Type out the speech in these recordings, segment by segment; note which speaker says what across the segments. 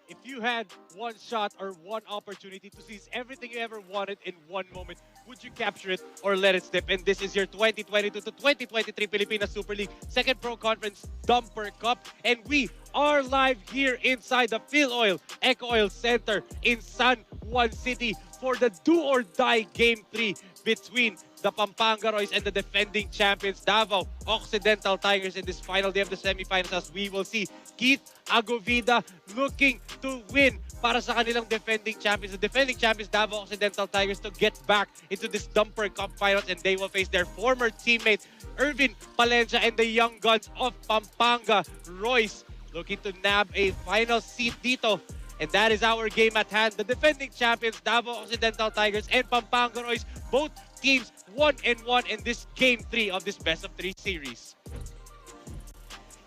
Speaker 1: If you had one shot or one opportunity to seize everything you ever wanted in one moment, would you capture it or let it slip? And this is your 2022 to 2023 Pilipinas Super League Second Pro Conference Dumper Cup. And we are live here inside the Phil Oil Eco Oil Center in San Juan City for the do or die Game 3 between the Pampanga Royals and the defending champions Davao Occidental Tigers in this final day of the semifinals, as we will see Keith Agovida looking to win para sa kanilang defending champions. The defending champions Davao Occidental Tigers to get back into this Dumper Cup finals, and they will face their former teammate Irvin Palencia and the young guns of Pampanga Royals looking to nab a final seat dito. And that is our game at hand. The defending champions, Davao Occidental Tigers and Pampanga Royals, both teams 1-1 in this Game 3 of this Best of 3 series.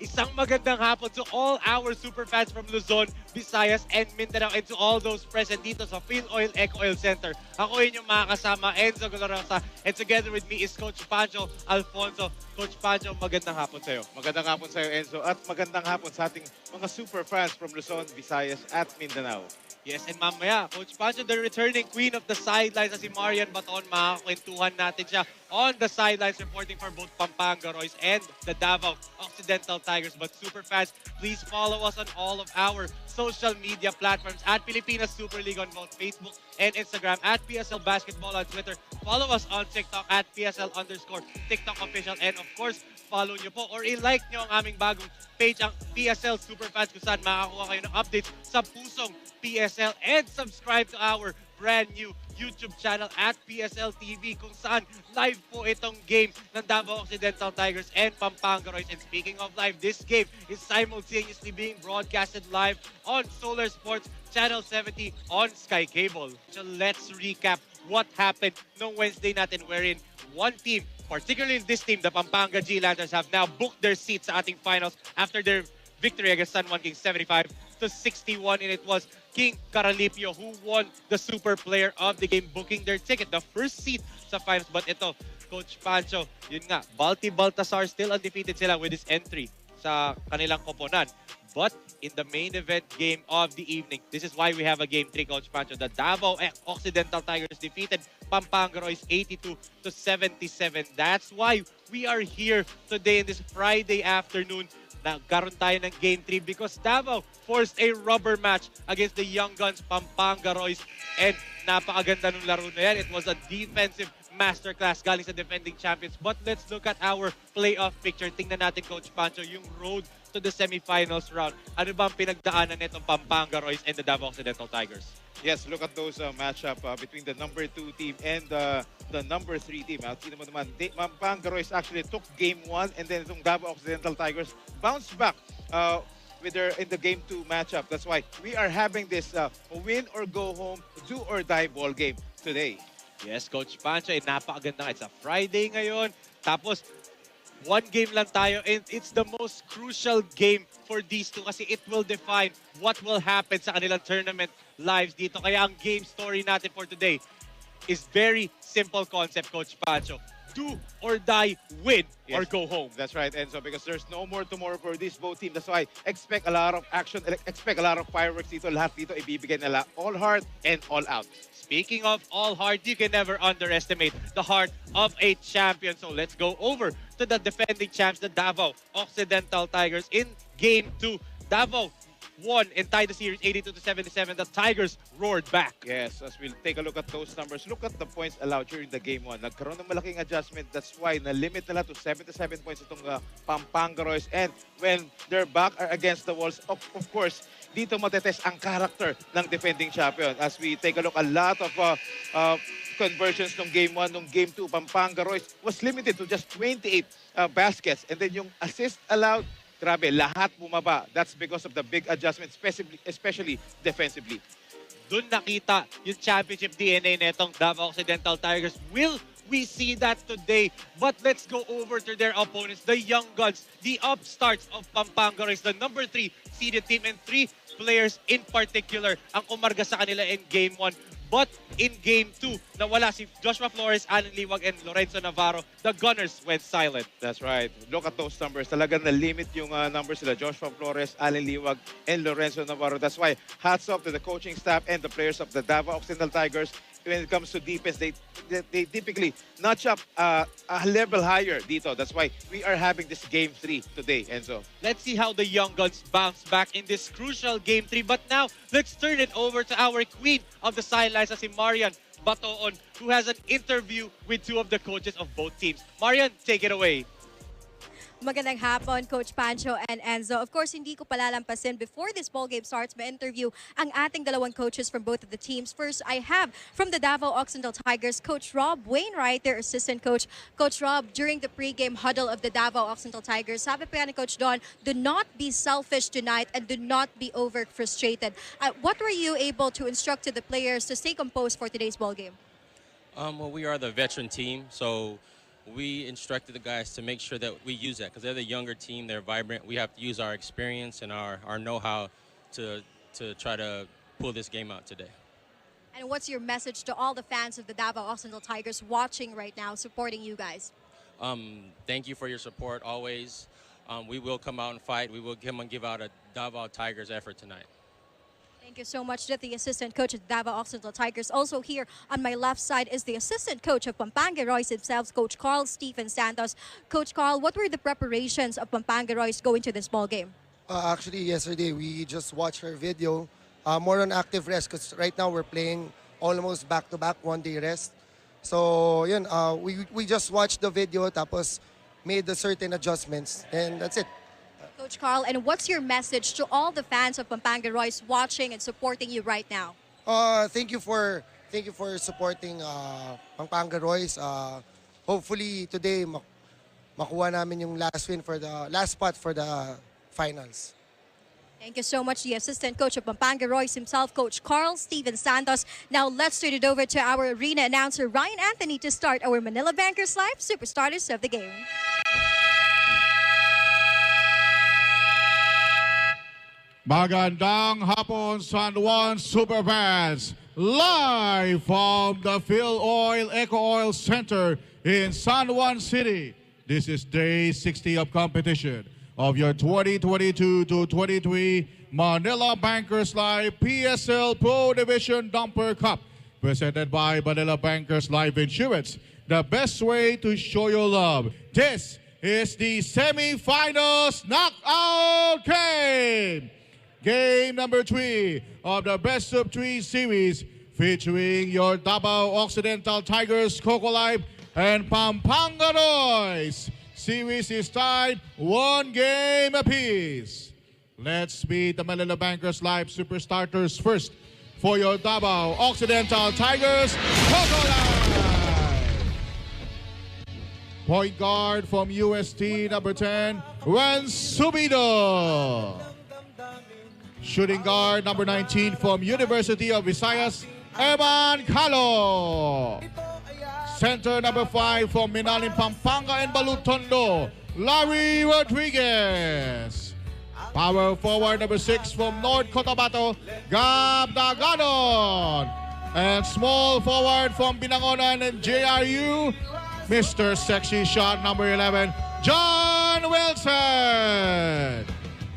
Speaker 1: Isang magandang hapon to all our super fans from Luzon, Visayas, and Mindanao, and to all those present dito sa Phil Oil Eco Oil Center. Ako yun yung mga kasama, Enzo Golorosa, and together with me is Coach Pancho Alfonso. Coach Pancho, magandang hapon sa'yo.
Speaker 2: Magandang hapon sa'yo, Enzo, at magandang hapon sa ating mga super fans from Luzon, Visayas, at Mindanao.
Speaker 1: Yes, and mamaya, Coach Pancho, the returning queen of the sidelines, si Marian Baton, makakwentuhan natin siya on the sidelines reporting for both Pampanga Royals and the Davao Occidental Tigers. But super fans, please follow us on all of our social media platforms at Pilipinas Super League on both Facebook and Instagram, at PSL Basketball on Twitter. Follow us on TikTok at PSL_TikTok official, and of course, follow nyo po or i-like nyo ang aming bagong page, ang PSL Superfans, kung saan makakakuha kayo ng updates sa pusong PSL, and subscribe to our brand new YouTube channel at PSL TV, kung saan live po itong game ng Davao Occidental Tigers and Pampanga Royals. And speaking of live, this game is simultaneously being broadcasted live on Solar Sports Channel 70 on Sky Cable. So let's recap what happened no Wednesday natin, wherein one team, particularly this team, the Pampanga G-Lanterns, have now booked their seats sa ating finals after their victory against San Juan Kings 75-61, and it was King Caralipio who won the Super Player of the Game, booking their ticket, the first seat sa finals. But ito, Coach Pancho, yun nga, Balti Baltasar still undefeated sila with this entry sa kanilang koponan. But in the main event game of the evening, this is why we have a Game 3, Coach Pancho. The Davao Occidental Tigers defeated Pampanga Royals 82-77. That's why we are here today in this Friday afternoon. Nagkaroon tayo ng Game 3 because Davao forced a rubber match against the young guns Pampanga Royals, and napakaganda ng laro na yan. It was a defensive masterclass galing sa defending champions. But let's look at our playoff picture. Tingnan natin, Coach Pancho, yung road to the semifinals round. Ano ba ang pinagdaanan nitong Pampanga Royals and the Davao Occidental Tigers?
Speaker 2: Yes, look at those matchup between the number 2 team and the number 3 team. Tingnan mo naman, Pampanga Royals actually took game 1, and then itong Davao Occidental Tigers bounced back with their in the game 2 matchup. That's why we are having this win or go home, do or die ball game today.
Speaker 1: Yes, Coach Pancho, napakaganda. It's a Friday ngayon. Tapos, one game lang tayo, and it's the most crucial game for these two kasi it will define what will happen sa kanilang tournament lives dito. Kaya ang game story natin for today is very simple concept, Coach Pancho. Do or die, win or go home.
Speaker 2: That's right, Enzo, because there's no more tomorrow for this both team. That's why expect a lot of action, expect a lot of fireworks dito. Lahat dito ibibigay nila all heart and all out.
Speaker 1: Speaking of all heart, you can never underestimate the heart of a champion. So let's go over to the defending champs, the Davao Occidental Tigers. In Game 2, Davao won and tied the series 82-77. The Tigers roared back.
Speaker 2: Yes, as we'll take a look at those numbers, look at the points allowed during the Game 1. Nagkaroon ng malaking adjustment. That's why na-limit nila to 77 points itong Pampanga Royals. And when their back are against the walls, of course, dito matetest ang character ng defending champion. As we take a look, a lot of conversions ng Game 1, ng Game 2, Pampanga Royals was limited to just 28 baskets. And then yung assist allowed, grabe, lahat bumaba. That's because of the big adjustment, especially defensively.
Speaker 1: Doon nakita yung championship DNA netong Davao Occidental Tigers. Will we see that today? But let's go over to their opponents, the young guns, the upstarts of Pampanga Royals, the number 3 seeded team, and 3 players in particular ang kumarga sa kanila in Game 1. But in Game 2, nawala si Joshua Flores, Alan Liwag, and Lorenzo Navarro. The Gunners went silent.
Speaker 2: That's right. Look at those numbers. Talagang na-limit yung numbers nila. Joshua Flores, Allen Liwag, and Lorenzo Navarro. That's why hats off to the coaching staff and the players of the Davao Occidental Tigers. When it comes to defense, they typically notch up a level higher dito. That's why we are having this Game 3 today, Enzo.
Speaker 1: Let's see how the Young Guns bounce back in this crucial Game 3. But now, let's turn it over to our queen of the sidelines, si Marian Batoon, who has an interview with two of the coaches of both teams. Marian, take it away.
Speaker 3: Magandang hapon, Coach Pancho and Enzo. Of course, hindi ko palalampasin before this ball game starts, may interview ang ating dalawang coaches from both of the teams. First, I have from the Davao Occidental Tigers, Coach Rob Wainwright, their assistant coach. Coach Rob, during the pregame huddle of the Davao Occidental Tigers, sabi pa ni Coach Don, do not be selfish tonight and do not be over-frustrated. What were you able to instruct to the players to stay composed for today's ball game?
Speaker 4: Well, we are the veteran team, so we instructed the guys to make sure that we use that because they're the younger team, they're vibrant. We have to use our experience and our know-how to try to pull this game out today.
Speaker 3: And what's your message to all the fans of the Davao Occidental Tigers watching right now, supporting you guys?
Speaker 4: Thank you for your support always. We will come out and fight. We will come and give out a Davao Tigers effort tonight.
Speaker 3: Thank you so much to the assistant coach of Davao Occidental Tigers. Also here on my left side is the assistant coach of Pampanga Royals himself, Coach Carl Stephen Santos. Coach Carl, what were the preparations of Pampanga Royals going to this ball game?
Speaker 5: Actually, yesterday we just watched our video. More on active rest because right now we're playing almost back-to-back one-day rest. So yun, we just watched the video tapos made the certain adjustments and that's it.
Speaker 3: Coach Carl, and what's your message to all the fans of Pampanga Royals watching and supporting you right now?
Speaker 5: Thank you for supporting Pampanga Royals. Hopefully today makuha namin yung last win for the last spot for the finals.
Speaker 3: Thank you so much, the assistant coach of Pampanga Royals himself, Coach Carl Stephen Santos. Now let's turn it over to our arena announcer, Ryan Anthony, to start our Manila Bankers Live Superstars of the Game.
Speaker 6: Magandang hapon, San Juan Superfans! Live from the Phil Oil Eco Oil Center in San Juan City. This is day 60 of competition of your 2022-23 Manila Bankers Live PSL Pro Division Dumper Cup, presented by Manila Bankers Life Insurance. The best way to show your love. This is the semifinals knockout game. Game number 3 of the best of 3 series, featuring your Davao Occidental Tigers, Coco Life, and Pampanga Royals. Series is tied 1 game apiece. Let's meet the Manila Bankers Live Super Starters first. For your Davao Occidental Tigers, Coco Life. Point guard from UST number 10, Ren Subido. Shooting guard number 19 from University of Visayas, Eman Calo. Center number 5 from Minalim, Pampanga and Balutondo, Larry Rodriguez. Power forward number 6 from North Cotabato, Gab Daganon. And small forward from Binangonan and JRU, Mr. Sexy Shot number 11, John Wilson.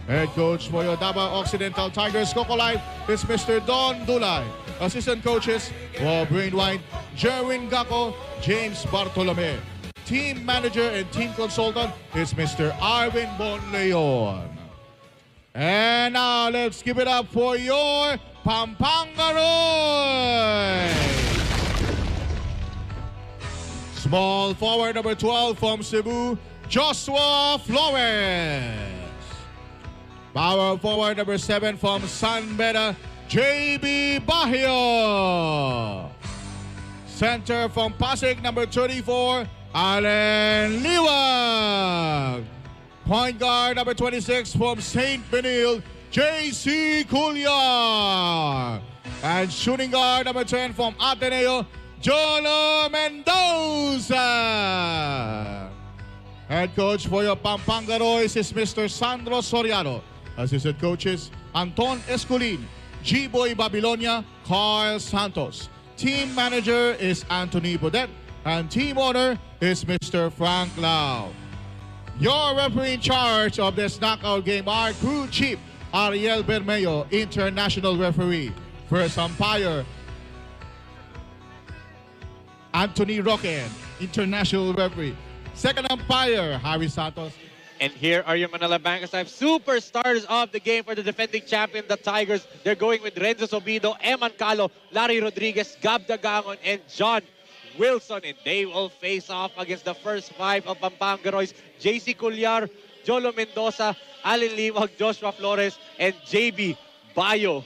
Speaker 6: Head coach for your Davao Occidental Tigers, Coco Life, is Mr. Don Dulay. Assistant coaches, Rob Rainwhite, Jerwin Gacco, James Bartolome. Team manager and team consultant is Mr. Arvin Bonleon. And now let's give it up for your Pampanga Royals. Small forward number 12 from Cebu, Joshua Flores. Power forward number 7 from San Beda, JB Bahio. Center from Pasig number 34, Allen Liwag. Point guard number 26 from St. Benil, JC Culyar. And shooting guard number 10 from Ateneo, Jolo Mendoza. Head coach for your Pampanga Royals is Mr. Sandro Soriano. Assistant coaches, Anton Escolin, G-Boy Babilonia, Carl Santos. Team manager is Anthony Bodet. And team owner is Mr. Frank Lau. Your referee in charge of this knockout game are Crew Chief Ariel Bermeo, international referee. First umpire, Anthony Roquen, international referee. Second umpire, Harry Santos.
Speaker 1: And here are your Manila Bankers Live superstars of the game for the defending champion, the Tigers. They're going with Renzo Sobido, Eman Calo, Larry Rodriguez, Gab Dagangon, and John Wilson. And they will face off against the first five of Pampanga Roy's JC Cullar, Jolo Mendoza, Alin Liwag, Joshua Flores, and JB Bayo.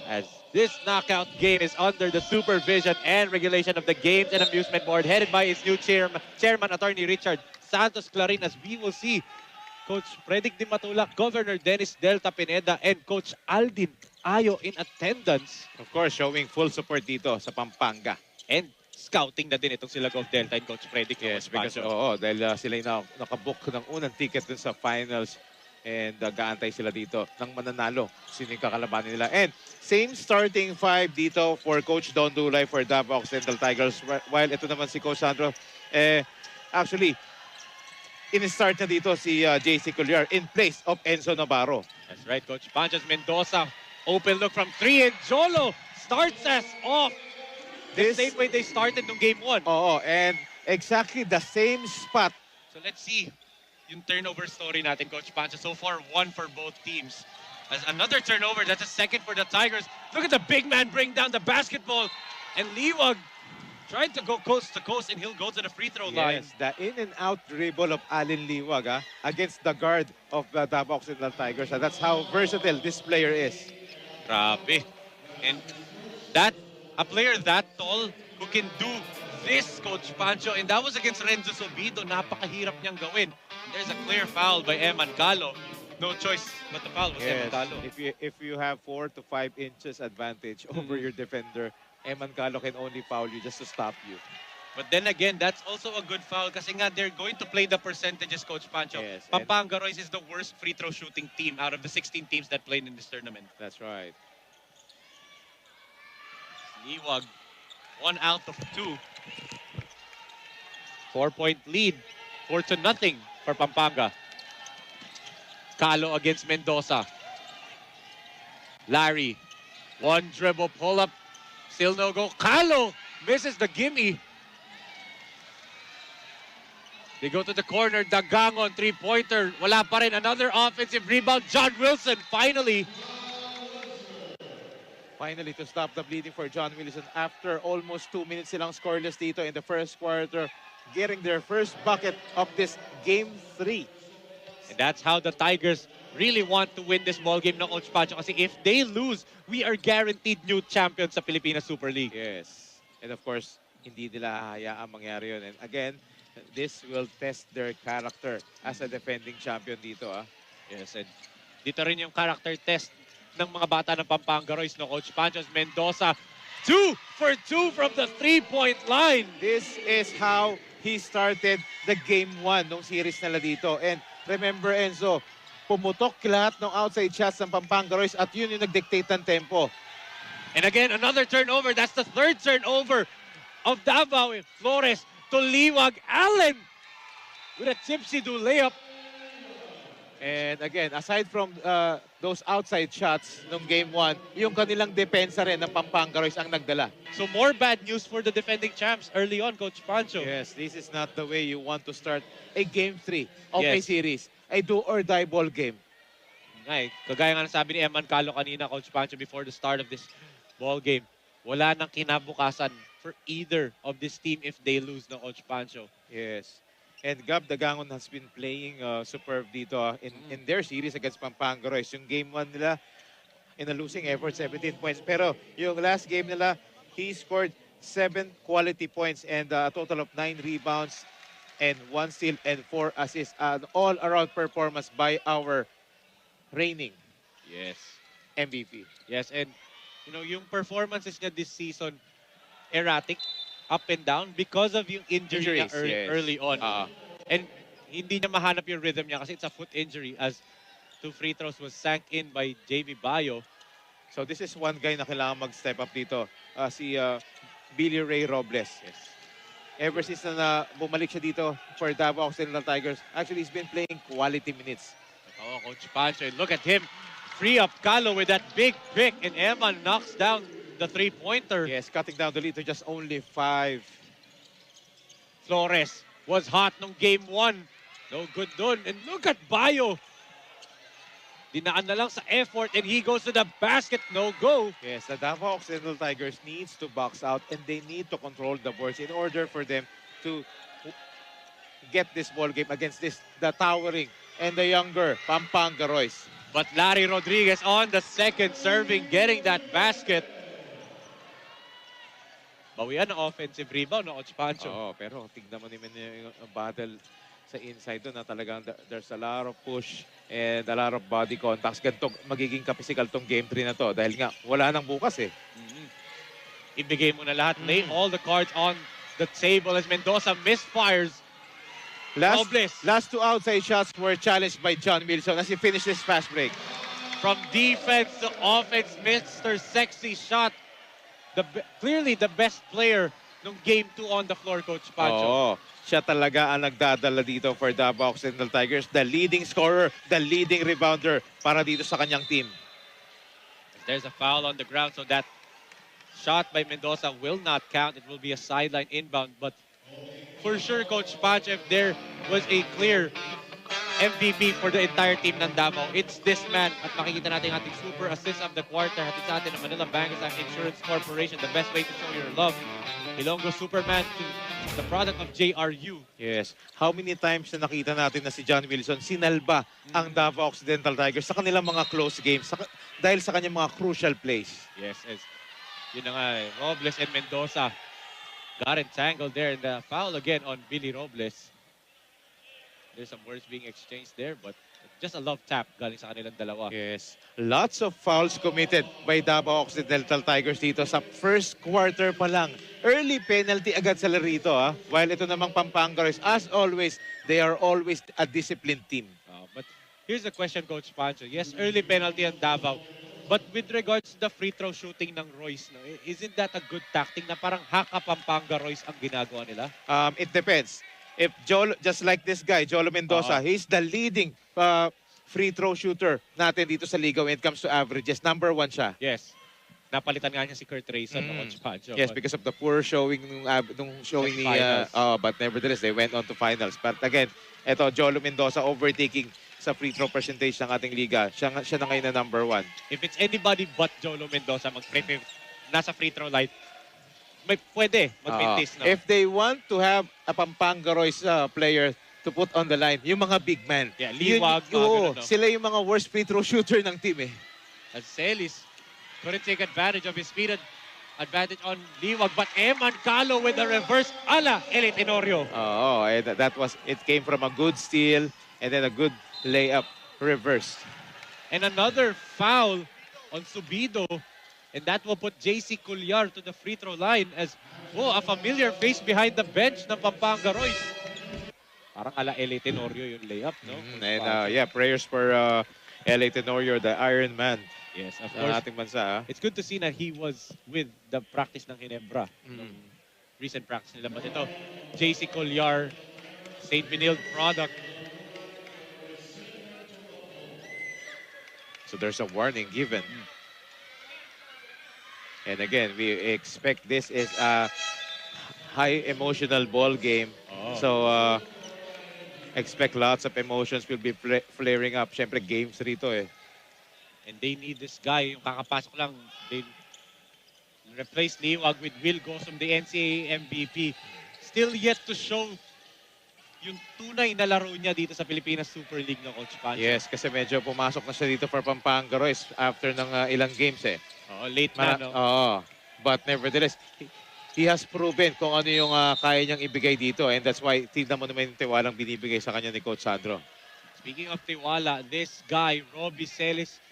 Speaker 1: As this knockout game is under the supervision and regulation of the Games and Amusement Board, headed by its new chairman, Attorney Richard Santos Clarin, as we will see Coach Predic Di Matulak, Governor Dennis Delta Pineda, and Coach Aldin Ayo in attendance.
Speaker 2: Of course, showing full support dito sa Pampanga.
Speaker 1: And scouting na din itong sila Gov Delta and Coach Predic.
Speaker 2: Yes, because dahil sila yung nakabook ng unang ticket dun sa finals and gaantay sila dito ng mananalo. Sino yung kakalabanin nila. And same starting five dito for Coach Don Dulay for Davao Occidental Tigers. While ito naman si Coach Sandro, actually, in-start na dito si JC Cullar in place of Enzo Navarro.
Speaker 1: That's right, Coach Panchas Mendoza. Open look from 3, and Jolo starts us off the same way they started nung game 1.
Speaker 2: Oo, and exactly the same spot.
Speaker 1: So let's see yung turnover story natin, Coach Panchas. So far, 1 for both teams. As another turnover, that's a second for the Tigers. Look at the big man bring down the basketball. And Liwag tried to go coast to coast, and he'll go to the free throw line.
Speaker 2: Yes, the in and out dribble of Alin Liwag against the guard of the Davao Occidental Tigers. That's how versatile this player is.
Speaker 1: Grabe. And a player that tall who can do this, Coach Pancho, and that was against Renzo Sobido. Napakahirap niyang gawin. There's a clear foul by Eman Calo. No choice but the foul was Eman Calo.
Speaker 2: If you have 4 to 5 inches advantage over your defender, Eman Calo can only foul you just to stop you.
Speaker 1: But then again, that's also a good foul kasi nga they're going to play the percentages, Coach Pancho.
Speaker 2: Yes,
Speaker 1: Pampanga Royce is the worst free throw shooting team out of the 16 teams that played in this tournament.
Speaker 2: That's right.
Speaker 1: Liwag, 1 out of 2. 4-point lead, 4-0 for Pampanga. Calo against Mendoza. Larry, 1 dribble pull up, still no go. Calo misses the gimme. They go to the corner, Dagangon, 3-pointer. Wala pa rin, another offensive rebound. John Wilson, finally.
Speaker 2: Finally, to stop the bleeding for John Wilson after almost 2 minutes silang scoreless dito in the first quarter, getting their first bucket of this Game 3.
Speaker 1: And that's how the Tigers really want to win this ball game ng Coach Pancho. Kasi if they lose, we are guaranteed new champions sa Pilipinas Super League.
Speaker 2: Yes. And of course, hindi nila hayaang mangyari yun. And again, this will test their character as a defending champion dito.
Speaker 1: Yes, and dito rin yung character test ng mga bata ng Pampanga Royce, no, Coach Pancho. Mendoza, 2 for 2 from the 3-point line.
Speaker 2: This is how he started the Game 1 nung series nila dito. And remember, Enzo, pumutok lahat ng outside shots ng Pampanga Royce at yun yung nag-dictate ng tempo.
Speaker 1: And again, another turnover. That's the 3rd turnover of Davao. Flores to Liwag. Allen with a tipsy-do layup.
Speaker 2: And again, aside from those outside shots nung Game 1, yung kanilang depensa rin ng Pampanga Royce ang nagdala.
Speaker 1: So more bad news for the defending champs early on, Coach Pancho.
Speaker 2: Yes, this is not the way you want to start a Game 3 of a
Speaker 1: Yes.
Speaker 2: series. A do-or-die ball game.
Speaker 1: Ay, kagaya nga sabi ni Eman Calo kanina, Coach Pancho, before the start of this ball game, wala nang kinabukasan for either of this team if they lose, no, Coach Pancho.
Speaker 2: Yes. And Gab Dagangon has been playing superb dito in their series against Pampanga Royce. Yung Game 1 nila, in a losing effort, 17 points. Pero yung last game nila, he scored 7 quality points and a total of 9 rebounds and 1 steal and 4 assists. An all-around performance by our reigning
Speaker 1: Yes.
Speaker 2: MVP.
Speaker 1: Yes, and you know, yung performances niya this season, erratic, up and down because of yung injury niya
Speaker 2: Injuries, yes.
Speaker 1: early on. And hindi niya mahanap yung rhythm niya kasi it's a foot injury as 2 free throws was sank in by JB Bayo.
Speaker 2: So this is one guy na kailangan mag-step up dito. Si Billy Ray Robles.
Speaker 1: Yes.
Speaker 2: Ever since na bumalik siya dito for Davao Occidental Tigers, actually he's been playing quality minutes.
Speaker 1: Oh, Coach Pancho, look at him. Free up Calo with that big pick, and Eman knocks down the three-pointer.
Speaker 2: Yes, cutting down the lead to just only 5.
Speaker 1: Flores was hot nung game 1. No good dun. And look at Bayo. Dinaan na lang sa effort, and he goes to the basket. No go.
Speaker 2: Yes, the Davao Occidental Tigers needs to box out and they need to control the boards in order for them to get this ball game against the towering and the younger Pampanga Royce.
Speaker 1: But Larry Rodriguez on the second serving, getting that basket. Bawian ng offensive rebound ng Coach Pancho.
Speaker 2: Oo, pero tignan mo naman yung battle sa inside doon na talagang there's a lot of push and a lot of body contacts. Ganito magiging kapisikal tong game 3 na to dahil nga wala nang bukas eh.
Speaker 1: Ibigay mo na lahat. Lay all the cards on the table as Mendoza misfires. Robles.
Speaker 2: Last 2 outside shots were challenged by John Wilson as he finished this fast break.
Speaker 1: From defense to offense, Mr. Sexy shot. Clearly the best player nung game 2 on the floor, Coach Pancho.
Speaker 2: Oo, siya talaga ang nagdadala dito for Davao Occidental Tigers. The leading scorer, the leading rebounder para dito sa kanyang team.
Speaker 1: There's a foul on the ground, so that shot by Mendoza will not count. It will be a sideline inbound. But for sure, Coach Pancho, if there was a clear MVP for the entire team ng Davao, it's this man. At makikita natin ang ating super assist of the quarter. Hatid sa atin ng Manila Bankers Insurance Corporation. The best way to show your love. Ilonggo Superman to the product of JRU.
Speaker 2: Yes. How many times na nakita natin na si John Wilson sinalba ang Davao Occidental Tigers sa kanilang mga close games dahil sa kanyang mga crucial plays.
Speaker 1: Yes, yun na nga eh. Robles and Mendoza got entangled there. And the foul again on Billy Robles. There's some words being exchanged there, but just a love tap galing sa kanilang dalawa.
Speaker 2: Yes. Lots of fouls committed by Davao Occidental Tigers dito sa first quarter pa lang. Early penalty agad sa larito. While ito namang Pampanga Royce, as always, they are always a disciplined team.
Speaker 1: But here's the question, Coach Pancho. Yes, early penalty on Davao. But with regards to the free throw shooting ng Royce, no, isn't that a good tactic na parang haka Pampanga Royce ang ginagawa nila?
Speaker 2: It depends. If just like this guy, Jolo Mendoza, he's the leading free throw shooter natin dito sa liga when it comes to averages. Number 1 siya.
Speaker 1: Yes. Napalitan nga niya si Kurt Rayson, no, Coach Pancho.
Speaker 2: Yes, because of the poor showing nung showing ni but nevertheless they went on to finals. But again, eto Jolo Mendoza overtaking sa free throw percentage ng ating liga. Siya na ngayon na number 1.
Speaker 1: If it's anybody but Jolo Mendoza nasa free throw line, may pwede magmintis, no?
Speaker 2: If they want to have a Pampanga Royce player to put on the line, yung mga big man.
Speaker 1: Yeah, Liwag, ganun, no?
Speaker 2: Sila yung mga worst free throw shooter ng team eh.
Speaker 1: As Celis couldn't take advantage of his speed advantage on Liwag, but Eman Calo with a reverse ala Eli Tenorio.
Speaker 2: It came from a good steal and then a good layup reversed.
Speaker 1: And another foul on Subido. And that will put JC Culyar to the free throw line as a familiar face behind the bench ng Pampanga Royce. Parang ala Eli Tenorio yung layup, no?
Speaker 2: Prayers for LA Tenorio, the Iron Man.
Speaker 1: Yes, of
Speaker 2: Ng
Speaker 1: course.
Speaker 2: ating bansa.
Speaker 1: It's good to see that he was with the practice ng Ginebra. Recent practice nila. But ito, JC Culyar, St. Benilde product.
Speaker 2: So there's a warning given. And again, we expect this is a high emotional ball game. So expect lots of emotions will be flaring up. Siyempre, games rito eh.
Speaker 1: And they need this guy. Yung kakapasok lang, they replace Liwag with Will Gosum, the NCAA MVP. Still yet to show yung tunay na laro niya dito sa Pilipinas Super League ng Coach Pancho.
Speaker 2: Yes, kasi medyo pumasok na siya dito for Pampanga Royce after ng ilang games eh.
Speaker 1: Late na, no?
Speaker 2: But nevertheless, he has proven kung ano yung kaya niyang ibigay dito. And that's why, tignan mo naman yung tiwalang binibigay sa kanya ni Coach Sandro.
Speaker 1: Speaking of tiwala, this guy, Robbie Celis,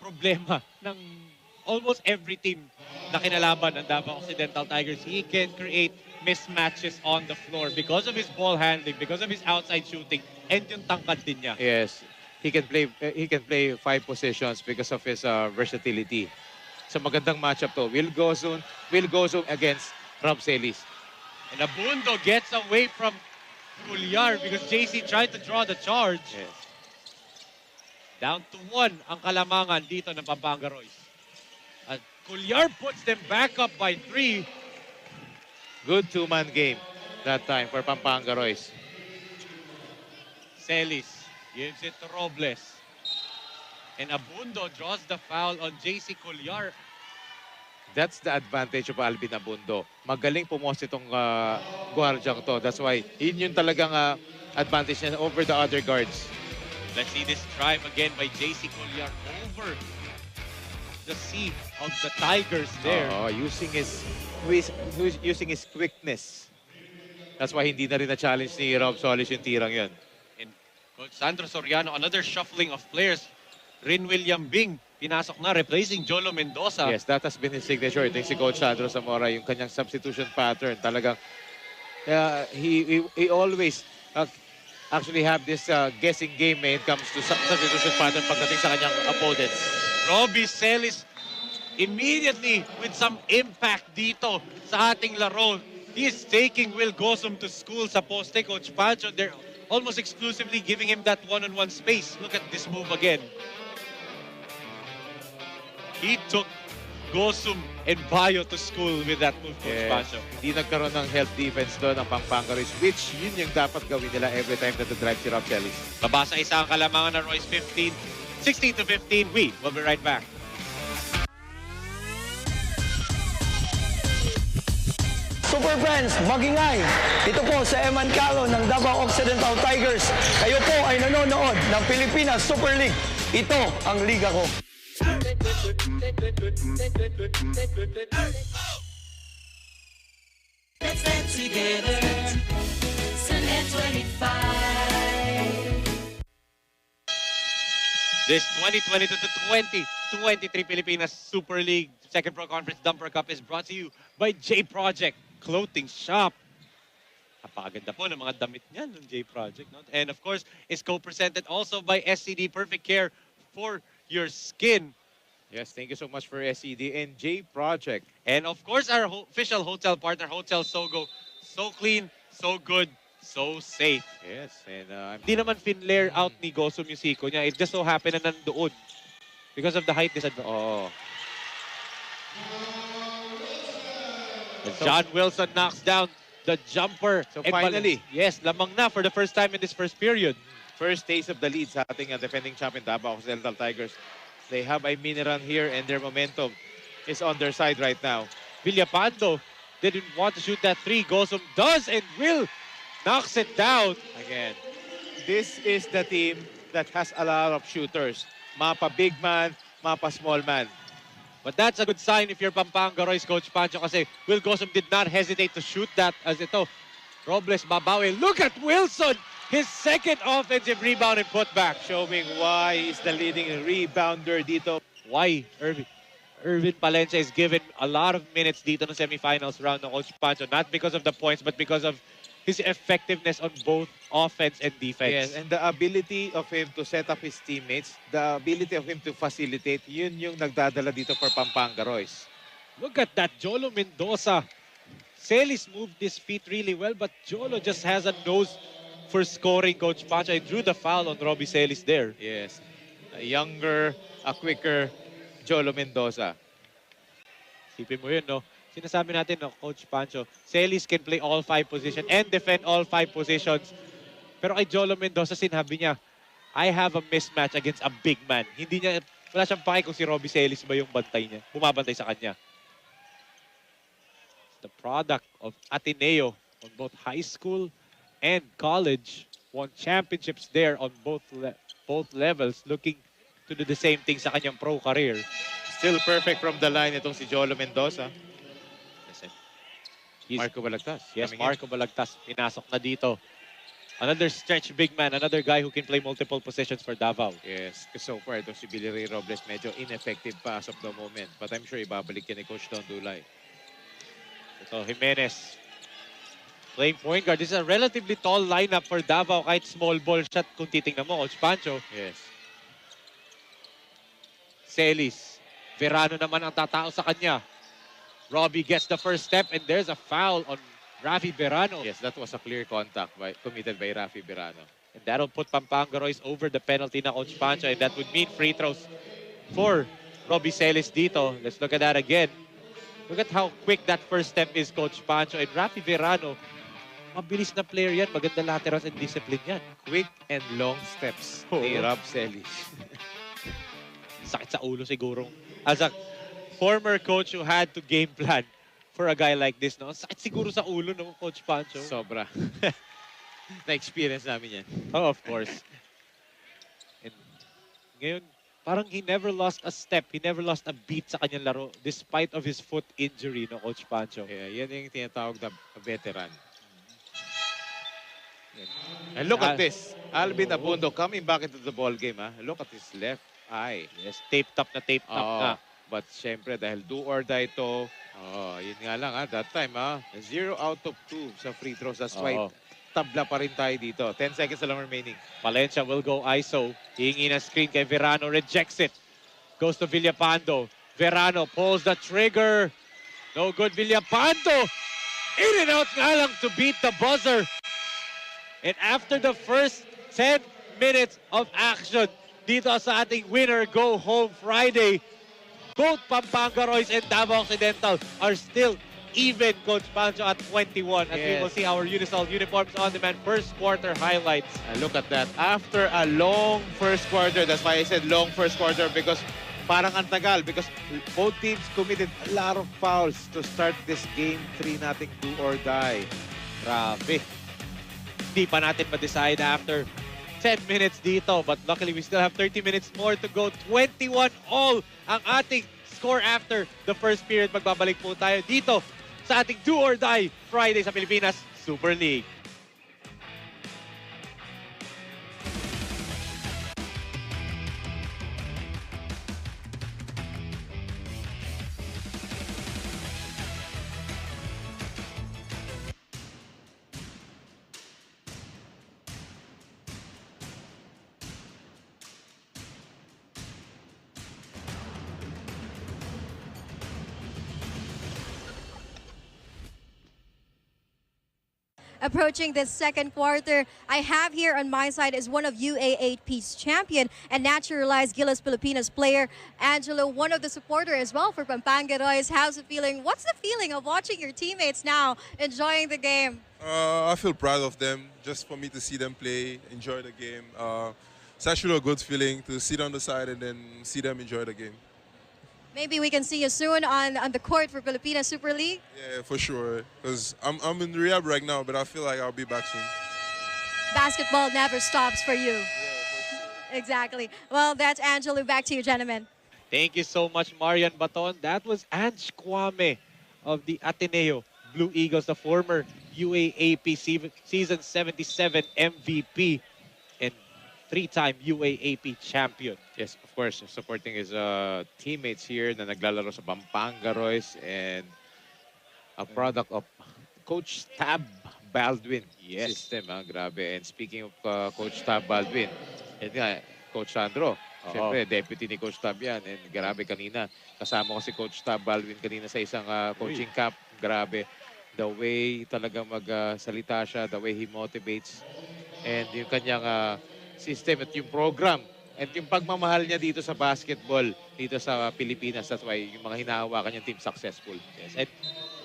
Speaker 1: problema ng almost every team na kinalaban ng Davao Occidental Tigers. He can create mismatches on the floor because of his ball handling, because of his outside shooting, and yung tangkad din niya.
Speaker 2: Yes. he can play 5 positions because of his versatility. So magandang matchup to. Will Gozum against Rob Celis.
Speaker 1: And Abundo gets away from Culyar because JC tried to draw the charge.
Speaker 2: Yes.
Speaker 1: Down to 1 ang kalamangan dito ng Pampanga Royce. At Culyar puts them back up by 3.
Speaker 2: Good two-man game that time for Pampanga Royce.
Speaker 1: Celis gives it to Robles. And Abundo draws the foul on JC Culyar.
Speaker 2: That's the advantage of Alvin Abundo. Magaling pumos itong guardiang to. That's why yun yung talagang advantage niya over the other guards.
Speaker 1: Let's see this drive again by JC Culyar over the sea of the Tigers there.
Speaker 2: Using his quickness. That's why hindi na rin na-challenge ni Rob Solis yung tirang yun.
Speaker 1: And Coach Sandro Soriano, another shuffling of players. Rin William Bing, pinasok na, replacing Jolo Mendoza.
Speaker 2: Yes, that has been his signature. Ito yung si Coach Sandro Zamora, yung kanyang substitution pattern. Talagang, he always actually have this guessing game when it comes to substitution pattern pagdating sa kanyang opponents.
Speaker 1: Robbie Celis immediately with some impact dito sa ating laro. He is taking Will Gozum to school sa poste. Coach Pancho, they're almost exclusively giving him that one-on-one space. Look at this move again. He took Gozum and Bayo to school with that move, Coach Pancho.
Speaker 2: Hindi nagkaroon ng help defense doon ang Pampanga Royce, which yun yung dapat gawin nila every time that the drive si Rob Celis.
Speaker 1: Babasa isa ang kalamangan ng Royce 16-15. We will be right back.
Speaker 7: Super Friends, magingay! Ito po sa Eman Calo ng Davao Occidental Tigers. Kayo po ay nanonood ng Pilipinas Super League. Ito ang liga ko.
Speaker 8: Let's stand together. Sunday 25.
Speaker 1: This 2022 to 2023 Pilipinas Super League Second Pro Conference Dumper Cup is brought to you by J Project Clothing Shop. Napakaganda po ng mga damit niyan ng J Project. No? And of course, is co-presented also by SCD Perfect Care for your skin.
Speaker 2: Yes, thank you so much for SED and J Project.
Speaker 1: And of course, our official hotel partner, Hotel Sogo. So clean, so good, so safe.
Speaker 2: Yes, and
Speaker 1: Hindi naman finlair out ni Gozum yung siko niya. It just so happened na nandoon because of the height disadvantage. John Wilson knocks down the jumper.
Speaker 2: So
Speaker 1: And
Speaker 2: finally,
Speaker 1: yes, lamang na for the first time in this first period.
Speaker 2: first taste of the lead sa ating defending champion Davao Occidental Tigers. They have a mini run here and their momentum is on their side right now.
Speaker 1: Villapando didn't want to shoot that three. Gozum does and will knocks it down.
Speaker 2: Again, this is the team that has a lot of shooters. Mapa big man, mapa small man.
Speaker 1: But that's a good sign if you're Pampanga Royce, Coach Pancho, kasi Will Gozum did not hesitate to shoot that as ito. Robles babawi. Look at Wilson! His second offensive rebound and putback.
Speaker 2: Showing why he's the leading rebounder dito.
Speaker 1: Why Irvin Palencia is given a lot of minutes dito ng semifinals round ng Coach Pancho. Not because of the points, but because of his effectiveness on both offense and defense.
Speaker 2: Yes, and the ability of him to set up his teammates, the ability of him to facilitate, yun yung nagdadala dito for Pampanga Royce.
Speaker 1: Look at that, Jolo Mendoza. Celis moved his feet really well, but Jolo just has a nose for scoring, Coach Pancho. I drew the foul on Robbie Celis there.
Speaker 2: Yes, a younger, a quicker Jolo Mendoza.
Speaker 1: Sipin mo yun, no? Sinasabi natin, no, Coach Pancho, Celis can play all 5 positions and defend all 5 positions. Pero kay Jolo Mendoza, sinabi niya, I have a mismatch against a big man. Wala siyang pake kung si Robbie Celis ba yung bantay niya, bumabantay sa kanya. The product of Ateneo on both high school and college, won championships there on both levels, looking to do the same thing sa kanyang pro career.
Speaker 2: Still perfect from the line itong si Jolo Mendoza.
Speaker 1: Listen,
Speaker 2: Marco Balagtas.
Speaker 1: yes,
Speaker 2: coming in.
Speaker 1: Marco Balagtas, pinasok na dito. Another stretch big man, another guy who can play multiple positions for Davao.
Speaker 2: Yes, so far itong si Billy Ray Robles medyo ineffective pa as of the moment. But I'm sure ibabalik yan ni Coach Don Dulay.
Speaker 1: Ito, Jimenez. Playing point guard. This is a relatively tall lineup for Davao kahit small ball shot kung titingnan mo, Coach Pancho.
Speaker 2: Yes.
Speaker 1: Celis. Verano naman ang tatao sa kanya. Robbie gets the first step and there's a foul on Rafi Verano.
Speaker 2: Yes, that was a clear contact committed by Rafi Verano.
Speaker 1: And that'll put Pampanga Royce over the penalty na Coach Pancho, and that would mean free throws for Robbie Celis dito. Let's look at that again. Look at how quick that first step is, Coach Pancho. And Rafi Verano, mabilis na player yan. Maganda laterals and discipline yan.
Speaker 2: Quick and long steps ni Rob Celis.
Speaker 1: Sakit sa ulo siguro. As a former coach who had to game plan for a guy like this, no? Sakit siguro sa ulo, no, Coach Pancho?
Speaker 2: Sobra. Na-experience namin yan.
Speaker 1: Oh, of course. And ngayon, parang he never lost a step. He never lost a beat sa kanyang laro despite of his foot injury, no, Coach Pancho?
Speaker 2: Yeah, yan yung tinatawag na veteran. And look at this. Alvin Abundo coming back into the ball game. Look at his left eye.
Speaker 1: Yes, taped up na.
Speaker 2: But syempre, dahil do or die to, yun nga lang that time 0 out of 2 sa free throws. That's why tabla pa rin tayo dito. 10 seconds na lang remaining.
Speaker 1: Valencia will go ISO. Hihingi na screen kay Verano. Rejects it. Goes to Villapando. Verano pulls the trigger. No good, Villapando. In and out nga lang to beat the buzzer. And after the first 10 minutes of action, dito sa ating winner go home Friday, both Pampanga Royce and Davao Occidental are still even, Coach Pancho, at 21. As we will see our Unisol uniforms on demand first quarter highlights.
Speaker 2: Look at that. After a long first quarter, that's why I said long first quarter, because parang ang tagal, because both teams committed a lot of fouls to start this game 3 nating do or die.
Speaker 1: Grabe. Hindi pa natin ma-decide after 10 minutes dito, but luckily we still have 30 minutes more to go. 21 all ang ating score after the first period. Magbabalik po tayo dito sa ating Do or Die Friday sa Pilipinas Super League.
Speaker 3: Approaching this second quarter, I have here on my side is one of UA8P's champion and naturalized Gilas Pilipinas player, Angelo, one of the supporter as well for Pampanga Royce. How's it feeling? What's the feeling of watching your teammates now enjoying the game?
Speaker 9: I feel proud of them, just for me to see them play, enjoy the game. It's actually a good feeling to sit on the side and then see them enjoy the game.
Speaker 3: Maybe we can see you soon on the court for Pilipinas Super League.
Speaker 9: Yeah, for sure. Because I'm in rehab right now, but I feel like I'll be back soon.
Speaker 3: Basketball never stops for you. Exactly. Well, that's Angelo. Back to you, gentlemen.
Speaker 1: Thank you so much, Marian Baton. That was Ange Kwame of the Ateneo Blue Eagles, the former UAAP Season 77 MVP and 3-time UAAP champion.
Speaker 2: Yes, of course, supporting his teammates here na naglalaro sa Pampanga Royce and a product of Coach Tab Baldwin system. Grabe. And speaking of Coach Tab Baldwin, yan nga, Coach Sandro. Siyempre, deputy ni Coach Tab yan. And grabe kanina, kasama ko si Coach Tab Baldwin kanina sa isang coaching camp. Grabe. The way talagang magsalita siya, the way he motivates. And yung kanyang system at yung program. And yung pagmamahal niya dito sa basketball, dito sa Pilipinas. That's why yung mga hinahawakan niyang team successful.
Speaker 1: Yes. And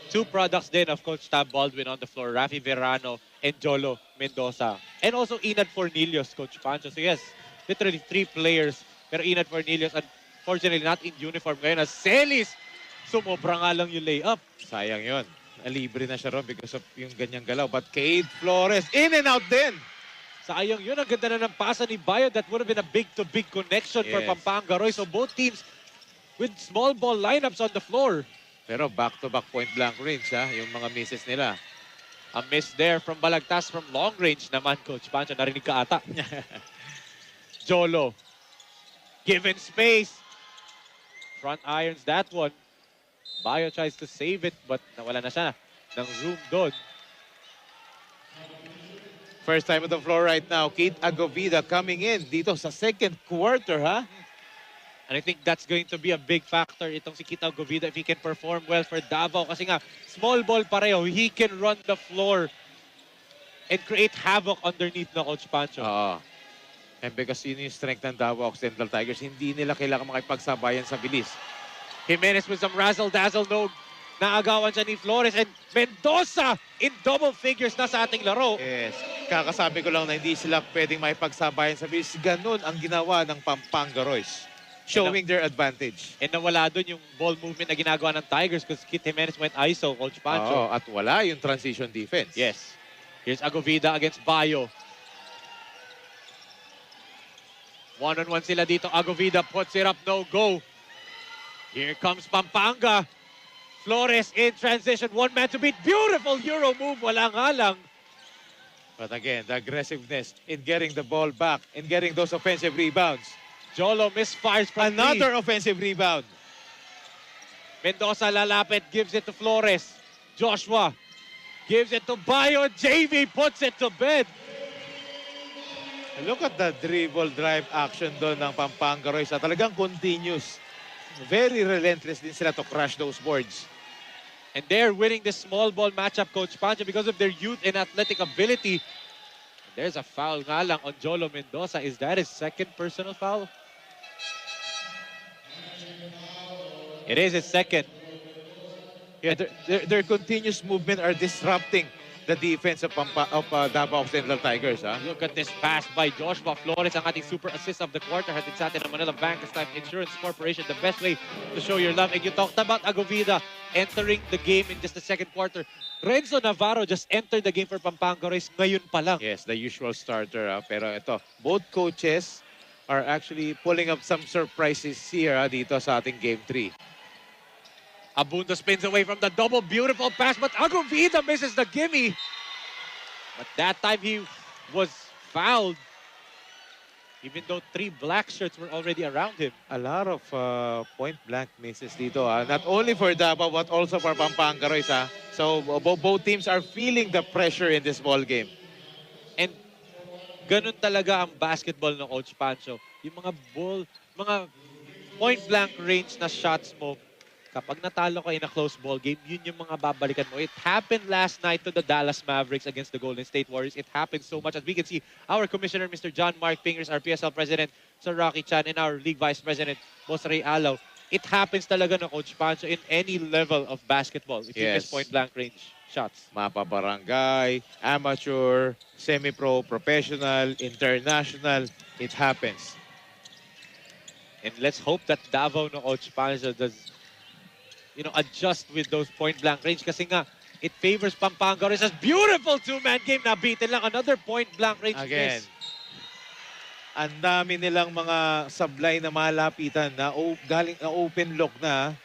Speaker 1: two products then of Coach Tab Baldwin on the floor, Rafi Verano and Jolo Mendoza. And also Inad Fornillos, Coach Pancho. So yes, literally 3 players. Pero Inad Fornillos, unfortunately not in uniform ngayon. As Celis, sumobra nga lang yung layup.
Speaker 2: Sayang yun. Libre na siya ron because of yung ganyang galaw. But Cade Flores, in and out din.
Speaker 1: Sayang yun. Ang ganda na ng pasa ni Bayo. That would have been a big-to-big connection for Pampanga Royce. So both teams with small ball lineups on the floor.
Speaker 2: Pero back-to-back point blank range, yung mga misses nila.
Speaker 1: A miss there from Balagtas from long range naman, Coach Pancho. Narinig ka ata. Jolo. Given space. Front irons that one. Bayo tries to save it but nawala na siya ng room doon.
Speaker 2: First time on the floor right now, Kate Agovida coming in dito sa second quarter,
Speaker 1: And I think that's going to be a big factor itong si Kita Govida if he can perform well for Davao. Kasi nga, small ball pareho. He can run the floor and create havoc underneath na Coach Pancho.
Speaker 2: Oo. And because yun yung strength ng Davao Occidental Tigers, hindi nila kailangan makipagsabayan sa bilis.
Speaker 1: Jimenez with some razzle-dazzle, no? Naagawan siya ni Flores and Mendoza in double figures na sa ating laro.
Speaker 2: Yes. Kakasabi ko lang na hindi sila pwedeng makipagsabayan sa bilis. Ganun ang ginawa ng Pampanga Royce. Showing their advantage.
Speaker 1: And nawala dun yung ball movement na ginagawa ng Tigers because Kit Jimenez went ISO, Coach Pancho.
Speaker 2: Oo, at wala yung transition defense.
Speaker 1: Yes. Here's Agovida against Bayo. One-on-one sila dito. Agovida puts it up, no go. Here comes Pampanga. Flores in transition. One man to beat. Beautiful Euro move. Wala nga lang.
Speaker 2: But again, the aggressiveness in getting the ball back, in getting those offensive rebounds.
Speaker 1: Jolo misfires from
Speaker 2: Another
Speaker 1: three.
Speaker 2: offensive rebound.
Speaker 1: Mendoza lalapit, gives it to Flores. Joshua gives it to Bayo. JV puts it to bed.
Speaker 2: Look at the dribble drive action doon ng Pampanga Royce. Talagang continuous. Very relentless din sila to crush those boards.
Speaker 1: And they're winning this small ball matchup, Coach Pancho, because of their youth and athletic ability. There's a foul nga lang on Jolo Mendoza. Is that his second personal foul? It is his second.
Speaker 2: Yeah, their continuous movement are disrupting the defense of Davao Occidental Tigers.
Speaker 1: Look at this pass by Joshua Flores. Ang ating super assist of the quarter hatid sa atin ng Manila Bankers Life Insurance Corporation. The best way to show your love. And you talked about Agovida entering the game in just the second quarter. Renzo Navarro just entered the game for Pampanga Royce ngayon pa lang.
Speaker 2: Yes, the usual starter. Pero ito, both coaches are actually pulling up some surprises here dito sa ating Game 3.
Speaker 1: Abunda spins away from the double. Beautiful pass, but Agovida misses the gimme. But that time he was fouled. Even though 3 black shirts were already around him.
Speaker 2: A lot of point-blank misses dito. Not only for Davao, but also for Pampanga Royce. So both teams are feeling the pressure in this ball game.
Speaker 1: And ganun talaga ang basketball ng Coach Pancho. Yung mga point-blank range na shots mo, kapag natalo ka in a close ball game, yun yung mga babalikan mo. It happened last night to the Dallas Mavericks against the Golden State Warriors. It happened so much. As we can see, our commissioner, Mr. John Mark Fingers, our PSL president, Sir Rocky Chan, and our league vice president, Boss Ray Alaw. It happens talaga na Coach Pancho in any level of basketball. If you miss point-blank range shots.
Speaker 2: Mapa barangay, amateur, semi-pro, professional, international, it happens.
Speaker 1: And let's hope that Davao no Coach Pancho does adjust with those point-blank range kasi nga, it favors Pampanga Royce. Beautiful two-man game. Nabitin lang. Another point-blank range
Speaker 2: Again,
Speaker 1: miss.
Speaker 2: ang dami nilang mga sablay na malapitan na galing na open look na.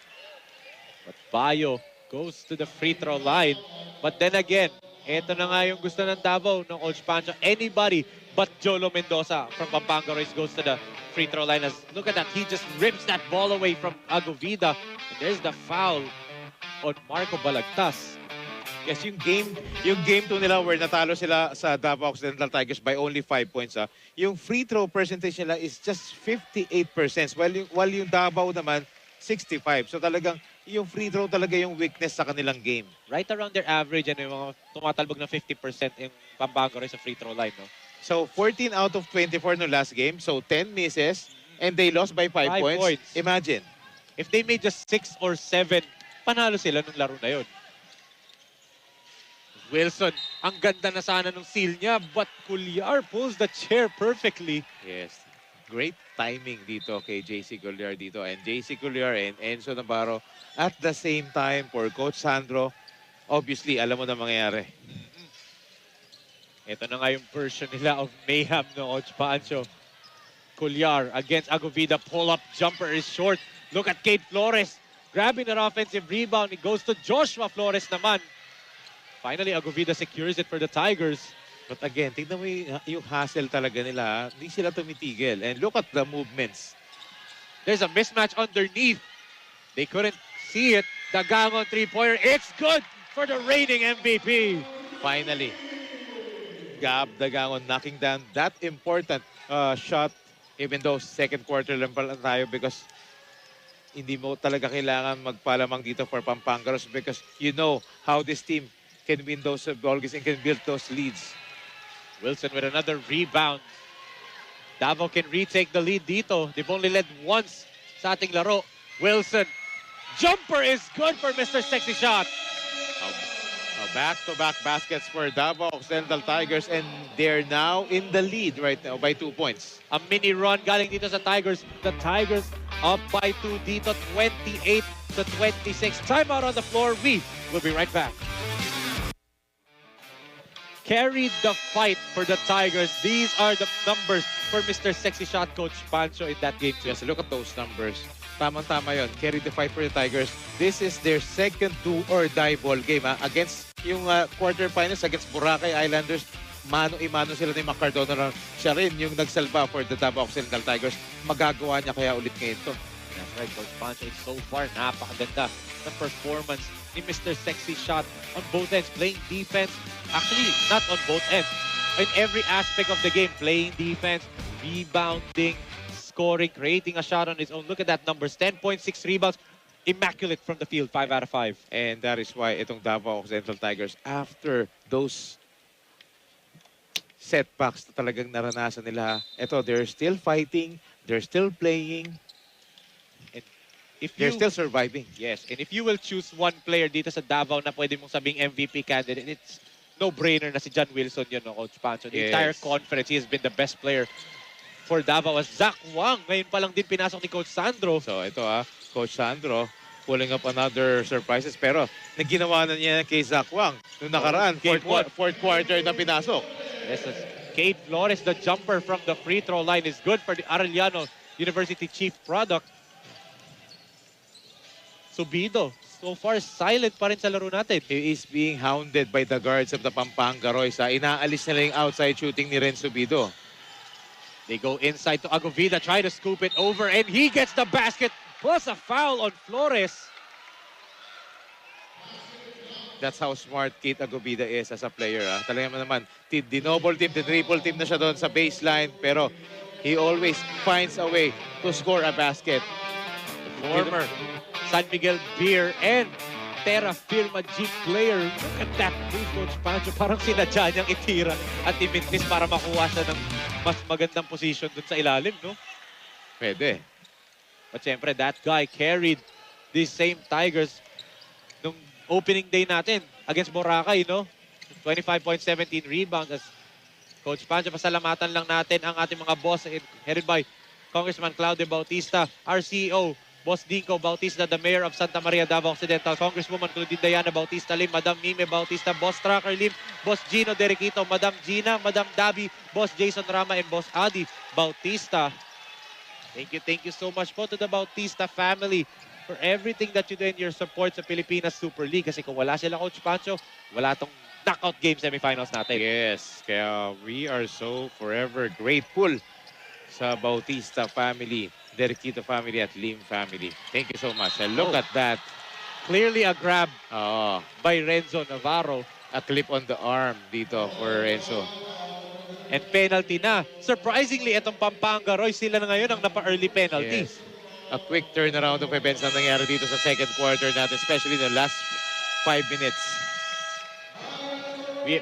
Speaker 1: But Bayo goes to the free throw line. But then again, ito na nga yung gusto ng Davao ng Coach Pancho. Anybody but Jolo Mendoza from Pampanga Royce goes to the free throw line. Look at that. He just rips that ball away from Agovida. And there's the foul on Marco Balagtas.
Speaker 2: Yes, yung game 2 nila where natalo sila sa Davao Occidental Tigers by only 5 points. Yung free throw percentage nila is just 58%. While yung Davao naman, 65. So talagang yung free throw talaga yung weakness sa kanilang game.
Speaker 1: Right around their average, yung mga tumatalbog ng 50% yung Pampanga Royce sa free throw line. No?
Speaker 2: So 14 out of 24 no last game. So 10 misses and they lost by 5 points. Imagine.
Speaker 1: If they made just 6 or 7, panalo sila nung laro na yun. Wilson, ang ganda na sana nung seal niya, but Cuellar pulls the chair perfectly.
Speaker 2: Yes. Great timing dito kay JC Cuellar dito. And JC Cuellar and Enzo Navarro at the same time for Coach Sandro. Obviously, alam mo na mangyayari.
Speaker 1: Ito na nga yung version nila of mayhem no Coach Pancho. Cuellar against Agovida. Pull-up jumper is short. Look at Kate Flores grabbing that offensive rebound. It goes to Joshua Flores naman. Finally, Agovida secures it for the Tigers.
Speaker 2: But again, tignan mo yung hustle talaga nila. Hindi sila tumitigil. And look at the movements.
Speaker 1: There's a mismatch underneath. They couldn't see it. Dagangon three-pointer. It's good for the reigning MVP.
Speaker 2: Finally, Gab Dagangon knocking down that important shot. Even though second quarter lang pala tayo because hindi mo talaga kailangan magpalamang dito for Pampangaros because you know how this team can win those ball games and can build those leads.
Speaker 1: Wilson with another rebound. Davao can retake the lead dito. They've only led once sa ating laro. Wilson. Jumper is good for Mr. Sexy Shot.
Speaker 2: Back-to-back baskets for Davao Occidental Tigers and they're now in the lead right now by 2 points.
Speaker 1: A mini run galing dito sa Tigers. The Tigers up by 2 dito, 28-26. Timeout on the floor. We will be right back. Carried the fight for the Tigers. These are the numbers for Mr. Sexy Shot Coach Pancho in that game.
Speaker 2: Yes, look at those numbers. Tamang-tama yun. Carry the fight for the Tigers. This is their second do-or-die ball game against yung quarterfinals against Boracay Islanders. Mano-imano sila ni Macardona. Siya rin yung nagsalba for the Davao Occidental Tigers. Magagawa niya kaya ulit ngayon to.
Speaker 1: That's right, Coach Pancho. So far, napakaganda ng performance ni Mr. Sexy Shot on both ends. Playing defense. Actually, not on both ends. In every aspect of the game. Playing defense, rebounding, scoring, creating a shot on his own. Look at that numbers. 10.6 rebounds. Immaculate from the field. 5 out of 5.
Speaker 2: And that is why itong Davao Occidental Tigers, after those setbacks na talagang naranasan nila, they're still fighting, they're still playing, and they're still surviving.
Speaker 1: Yes, and if you will choose one player dito sa Davao na pwede mong sabing MVP candidate, it's no-brainer na si John Wilson yun, no, Coach Pancho. The entire conference, he has been the best player for Davao as Zach Wang. Ngayon pa lang din pinasok ni Coach Sandro.
Speaker 2: So ito Coach Sandro pulling up another surprises. Pero naginawa na niya kay Zach Wang. Nung nakaraan, fourth quarter na pinasok.
Speaker 1: Yes, Kate Flores, the jumper from the free throw line is good for the Arellano University chief product. Subido, so far silent pa rin sa laro natin.
Speaker 2: He is being hounded by the guards of the Pampanga Royals. Inaalis nila yung outside shooting ni Ren Subido.
Speaker 1: They go inside to Agovida, try to scoop it over, and he gets the basket, plus a foul on Flores.
Speaker 2: That's how smart Kate Agovida is as a player. Talagang naman, dinoble team, triple team na siya doon sa baseline, pero he always finds a way to score a basket.
Speaker 1: Former San Miguel Beer and Terra Firma G player. Look at that move, Coach Pancho. Parang sinadya niyang itira at imintis para makuha siya ng mas magandang position dun sa ilalim, no?
Speaker 2: Pwede.
Speaker 1: But syempre, that guy carried these same Tigers nung opening day natin against Boracay, no? 25.17 rebounds. As Coach Pancho, pasalamatan lang natin ang ating mga boss headed by Congressman Claudio Bautista, our CEO, Boss Dinko Bautista, the Mayor of Santa Maria, Davao Occidental, Congresswoman Claudine Diana Bautista Lim, Madam Mime Bautista, Boss Tracker Lim, Boss Gino Derequito, Madam Gina, Madam Dabi, Boss Jason Rama, and Boss Adi Bautista. Thank you so much po to the Bautista family for everything that you do in your support sa Pilipinas Super League. Kasi kung wala sila, Coach Pancho, wala tong knockout game semifinals natin.
Speaker 2: Yes, kaya we are so forever grateful sa Bautista family, Derequito family at Lim family. Thank you so much. And look at that.
Speaker 1: Clearly a grab by Renzo Navarro.
Speaker 2: A clip on the arm dito for Renzo.
Speaker 1: And penalty na. Surprisingly, itong Pampanga Roy, sila na ngayon ang napa-early penalty.
Speaker 2: Yes. A quick turnaround of events na nangyari dito sa second quarter natin, especially the last 5 minutes.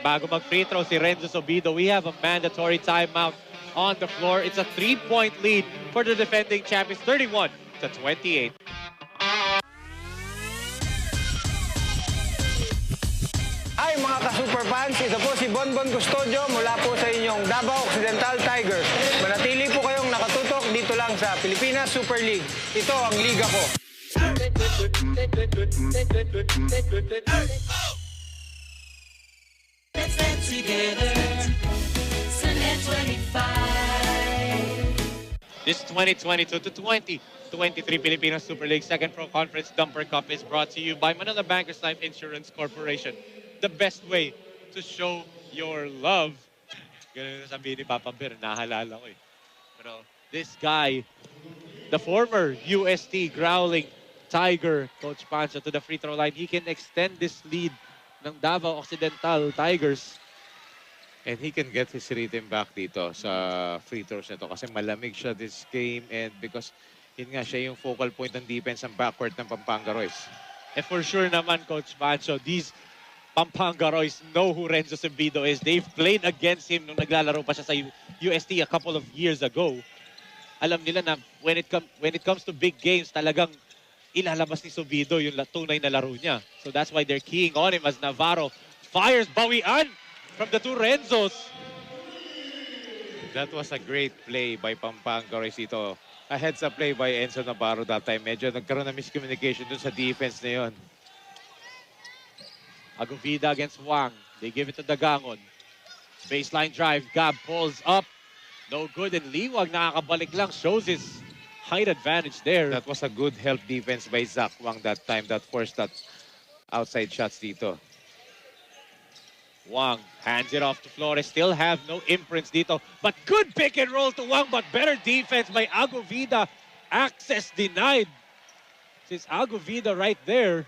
Speaker 1: Bago mag-free throw si Renzo Sobido, we have a mandatory timeout on the floor. It's a 3-point lead for the defending champions, 31-28.
Speaker 7: Hi mga ka-super fans, ito po si Bonbon Custodio mula po sa inyong Davao Occidental Tigers. Manatili po kayong nakatutok dito lang sa Pilipinas Super League. Ito ang liga ko.
Speaker 8: Let's dance together. Sunday 25.
Speaker 1: This 2022 to 2023 Pilipinas Super League Second Pro Conference Dumper Cup is brought to you by Manila Bankers Life Insurance Corporation. The best way to show your love. Ganun na sabihin ni Papa Bear, nahalala ko eh. Pero this guy, the former UST Growling Tiger, Coach Pancho, to the free throw line, he can extend this lead ng Davao Occidental Tigers.
Speaker 2: And he can get his rhythm back dito sa free throws nito kasi malamig siya this game and because Yun nga, siya yung focal point ng defense ng backcourt ng Pampanga Royce.
Speaker 1: And for sure naman, Coach Pancho, these Pampanga Royce know who Renzo Cebido is. They've played against him nung naglalaro pa siya sa UST a couple of years ago. Alam nila na when it comes to big games, talagang ilalabas ni Cebido yung tunay na laro niya. So that's why they're keying on him as Navarro fires bawian from the two Renzos.
Speaker 2: That was a great play by Pampanga Royce dito. A heads-up play by Enzo Navarro that time. Medyo nagkaroon ng miscommunication dun sa defense na yun.
Speaker 1: Agovida against Wang. They give it to Dagangon. Baseline drive. Gab pulls up. No good. And Liwag nakakabalik lang. Shows his height advantage there.
Speaker 2: That was a good help defense by Zach Wang that time that forced that outside shots dito.
Speaker 1: Wang hands it off to Flores. Still have no imprints dito. But good pick and roll to Wang. But better defense by Agovida. Access denied. Since Agovida right there.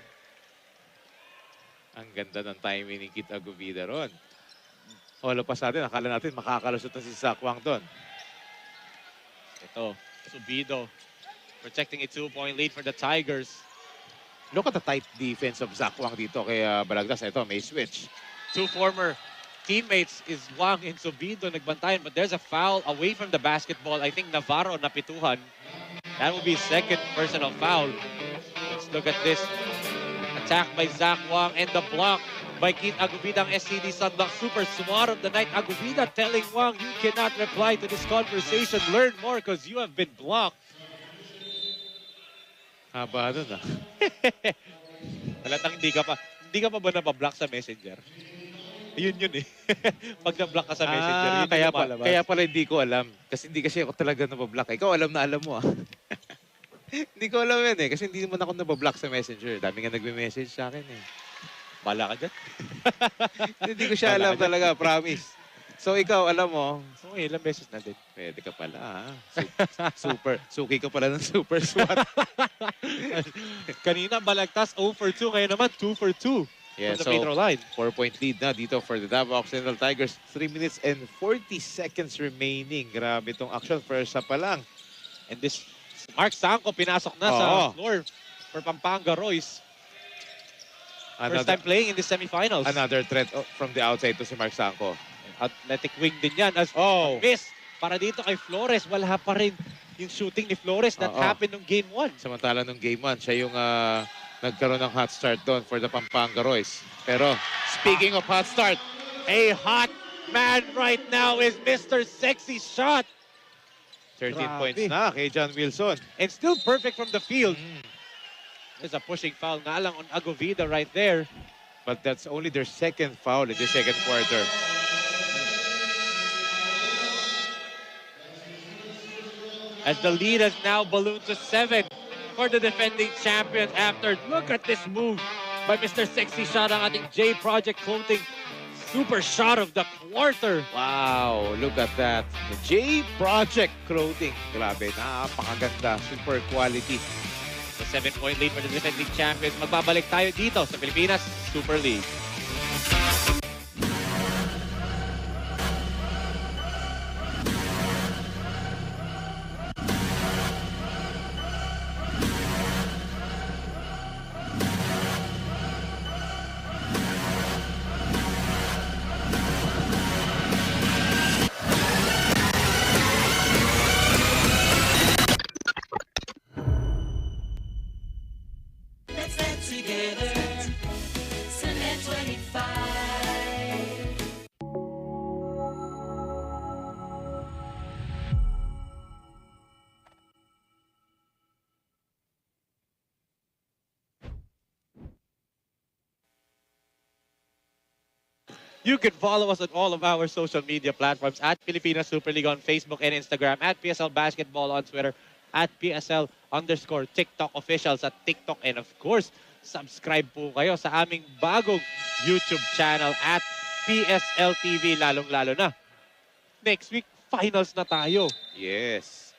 Speaker 2: Ang ganda ng timing ni Kit Agovida ron. Wala pa sa atin. Akala natin makakalusot na si Zach Wang doon.
Speaker 1: Ito, Cebido protecting a 2-point lead for the Tigers.
Speaker 2: Look at the tight defense of Zach Wang dito kay Balagtas. Ito, may switch.
Speaker 1: Two former teammates is Wang and Cebido nagbantayan, but there's a foul away from the basketball. I think Navarro napituhan. That will be second personal foul. Let's look at this. Attack by Zach Wang and the block by Keith Agovida, ang SCD Sunblock Super Swat of the Night. Agovida telling Wang, you cannot reply to this conversation. Learn more because you have been blocked.
Speaker 2: Haba nun
Speaker 1: Halatang hindi ka pa ba nabablock sa Messenger? Yun eh. Pag na-block ka sa Messenger, yun yung lumalabas.
Speaker 2: Kaya pala hindi ko alam. Kasi hindi kasi ako talaga nabablock. Ikaw alam na alam mo Hindi ko alam yan kasi hindi naman ako nabablock sa Messenger. Dami nga nagme-message sa akin
Speaker 1: Bala ka dyan.
Speaker 2: Hindi ko siya alam talaga, promise. So ikaw, alam mo,
Speaker 1: Okay, ilang beses na din.
Speaker 2: pwede ka pala suki ka pala ng super SWAT.
Speaker 1: Kanina, Balagtas 0 for 2. Ngayon naman, 2 for 2
Speaker 2: Yeah,
Speaker 1: from the free throw line.
Speaker 2: 4-point lead na dito for the Davao Occidental Tigers. 3 minutes and 40 seconds remaining. Grabe itong action. First up pa lang.
Speaker 1: And this, Mark Sanco pinasok na sa floor for Pampanga Royce. First time playing in the semifinals.
Speaker 2: Another threat from the outside to si Mark Sanco.
Speaker 1: Athletic wing din yan. As miss para dito kay Flores. Wala pa rin yung shooting ni Flores that happened nung game 1.
Speaker 2: Samantala nung game 1, siya yung nagkaroon ng hot start doon for the Pampanga Royce. Pero speaking of hot start,
Speaker 1: a hot man right now is Mr. Sexy Shot.
Speaker 2: 13
Speaker 1: Grabe.
Speaker 2: points na kay John Wilson.
Speaker 1: And still perfect from the field. There's a pushing foul nga lang on Agovida right there.
Speaker 2: But that's only their second foul in the second quarter.
Speaker 1: As the lead has now ballooned to 7 for the defending champions after, look at this move by Mr. Sexy Shot, ang ating J Project Clothing super shot of the quarter.
Speaker 2: Wow, look at that. The J Project Clothing. Grabe, napakaganda. Super quality.
Speaker 1: The 7-point lead for the defending champions. Magbabalik tayo dito sa Pilipinas Super League.
Speaker 8: Let's get together. Sunday 25.
Speaker 1: You can follow us on all of our social media platforms at Pilipinas Super League on Facebook and Instagram, at PSL Basketball on Twitter, at PSL_TikTok officials at TikTok. And of course, subscribe po kayo sa aming bagong YouTube channel at PSL TV, lalong-lalo na. Next week, finals na tayo.
Speaker 2: Yes.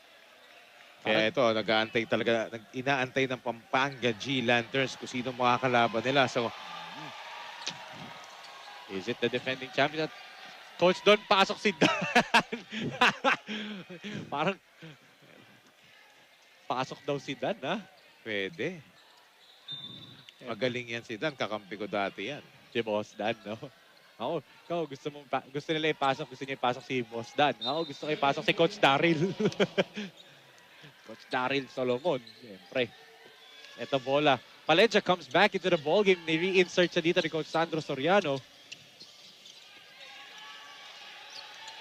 Speaker 2: Kaya ito, nag-aantay talaga, inaantay ng Pampanga G Lanterns kung sino makakalaban nila. So,
Speaker 1: is it the defending champion? Coach Don, pasok si Dan. Parang Pasok daw si Dan, ha?
Speaker 2: Pwede. Magaling yan si Dan. Kakampi ko dati yan.
Speaker 1: Si Boss Dan, no? Ako, ikaw, gusto nila ipasok, gusto niya ipasok si Boss Dan. Ako, gusto ko ipasok si Coach Daryl. Coach Daryl Solomon, siyempre. Ito bola. Palencia comes back into the ballgame. Ni-reinsert siya dito ni Coach Sandro Soriano.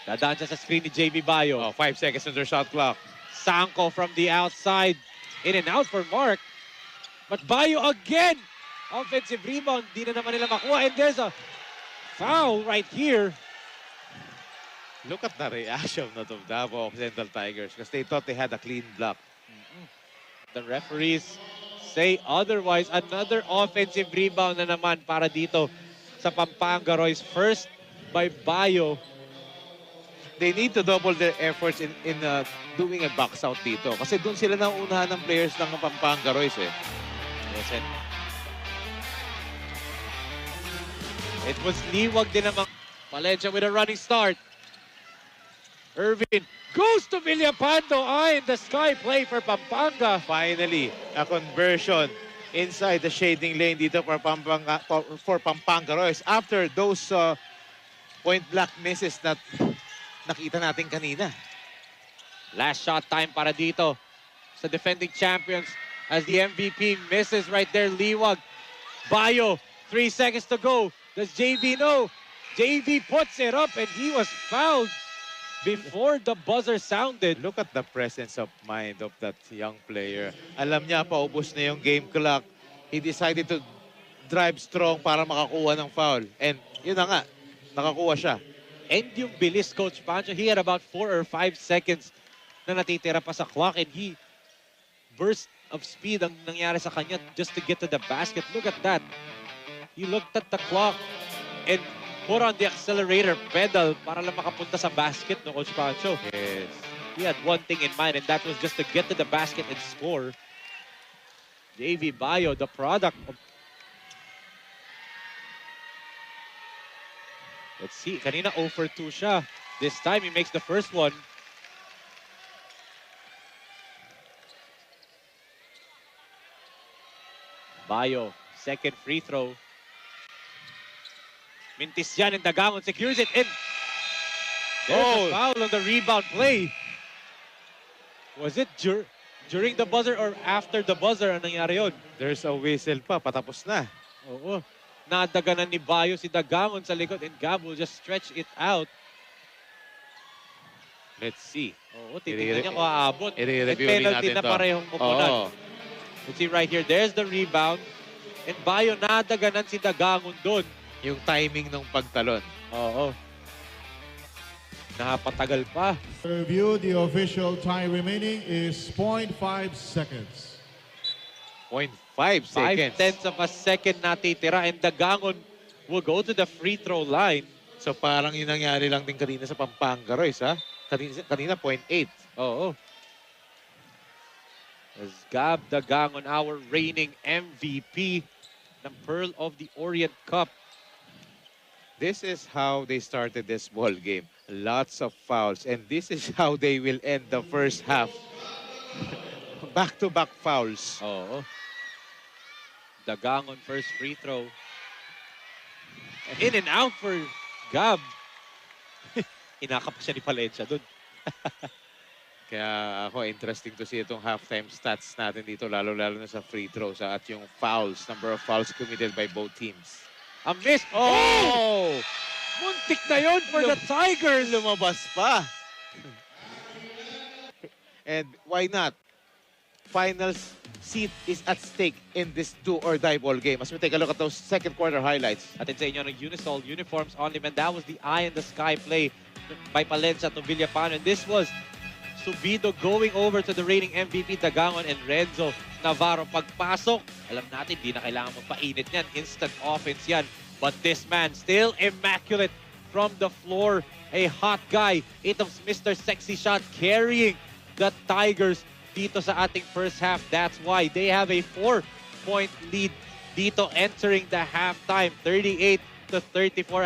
Speaker 1: Dadaan siya sa screen ni JV Bayo.
Speaker 2: 5 seconds on their shot clock.
Speaker 1: Sanko from the outside. In and out for Mark. But Bayo again. Offensive rebound. Di na naman nila makuha. And there's a foul right here.
Speaker 2: Look at the reaction of the Davao Occidental Tigers because they thought they had a clean block.
Speaker 1: The referees say otherwise. Another offensive rebound na naman para dito sa Pampanga Roy's. First by Bayo.
Speaker 2: They need to double their efforts in doing a box out dito. Kasi doon sila nauunahan ng players ng Pampanga Royce eh.
Speaker 1: Yes, and it was Liwag din naman. Palencia with a running start. Irvin goes to Villapando. Eye in the sky play for Pampanga.
Speaker 2: Finally, a conversion inside the shading lane dito for Pampanga Royce. After those point blank misses that nakita natin kanina.
Speaker 1: Last shot time para dito sa defending champions as the MVP misses right there. Liwag. Bayo, 3 seconds to go. Does JV know? JV puts it up and he was fouled before the buzzer sounded.
Speaker 2: Look at the presence of mind of that young player. Alam niya, paubos na yung game clock. He decided to drive strong para makakuha ng foul. And yun na nga, nakakuha siya.
Speaker 1: And yung bilis, Coach Pancho, he had about 4 or 5 seconds na natitira pa sa clock and he burst of speed ang nangyari sa kanya just to get to the basket. Look at that. He looked at the clock and put on the accelerator pedal para lang makapunta sa basket, no, Coach Pancho?
Speaker 2: Yes.
Speaker 1: He had one thing in mind and that was just to get to the basket and score. JV Bayo, the product of... Let's see, kanina 0 for 2 siya. This time, he makes the first one. Bayo, second free throw. Mintis yan and Dagamon secures it in. There's a foul on the rebound play. Was it during the buzzer or after the buzzer ang nangyari yun?
Speaker 2: There's a whistle pa, patapos na.
Speaker 1: Oo. Nadaganan ni Bayo si Dagamon sa likod and Gab will just stretch it out.
Speaker 2: Let's see.
Speaker 1: Oo, titignan niya kung aabot.
Speaker 2: I-review
Speaker 1: penalty
Speaker 2: natin
Speaker 1: na
Speaker 2: to.
Speaker 1: parehong mukunan. Let's see right here. There's the rebound. And Bayo nadaganan si Dagamon doon.
Speaker 2: Yung timing ng pagtalon.
Speaker 1: Oo. Napatagal pa.
Speaker 6: Review, the official time remaining is 0.5 seconds.
Speaker 2: 0.5 seconds.
Speaker 1: 5/10 of a second natitira and Dagamon will go to the free throw line.
Speaker 2: So parang yun nangyari lang din kanina sa Pampanga Royce, ha? Kanina 0.8.
Speaker 1: Oo. As Gab Dagamon, our reigning MVP ng Pearl of the Orient Cup.
Speaker 2: This is how they started this ball game. Lots of fouls. And this is how they will end the first half. Back-to-back fouls.
Speaker 1: Oo. Dagamon first free throw. In and out for Gab. Inakap siya ni Palencia doon.
Speaker 2: Kaya ako, interesting to see itong halftime stats natin dito, lalo-lalo na sa free throws at yung fouls, number of fouls committed by both teams.
Speaker 1: A miss. Oh! Muntik na yun for the Tigers.
Speaker 2: Lumabas pa. And why not? Finals seat is at stake in this do-or-die ball game. As we take a look at those second quarter highlights.
Speaker 1: Atin sa inyo ng Unisol uniforms on demand. That was the eye in the sky play by Palencia to Villapano. And this was Subido going over to the reigning MVP Dagamon and Renzo Navarro. Pagpasok, alam natin, di na kailangan magpainit yan. Instant offense yan. But this man, still immaculate from the floor. A hot guy. Itong Mr. Sexy Shot carrying the Tigers dito sa ating first half. That's why they have a 4-point lead dito entering the halftime. 38-34.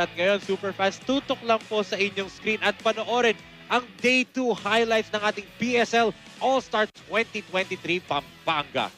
Speaker 1: At ngayon, super fast, tutok lang po sa inyong screen at panoorin ang Day 2 highlights ng ating PSL All-Star 2023 Pampanga.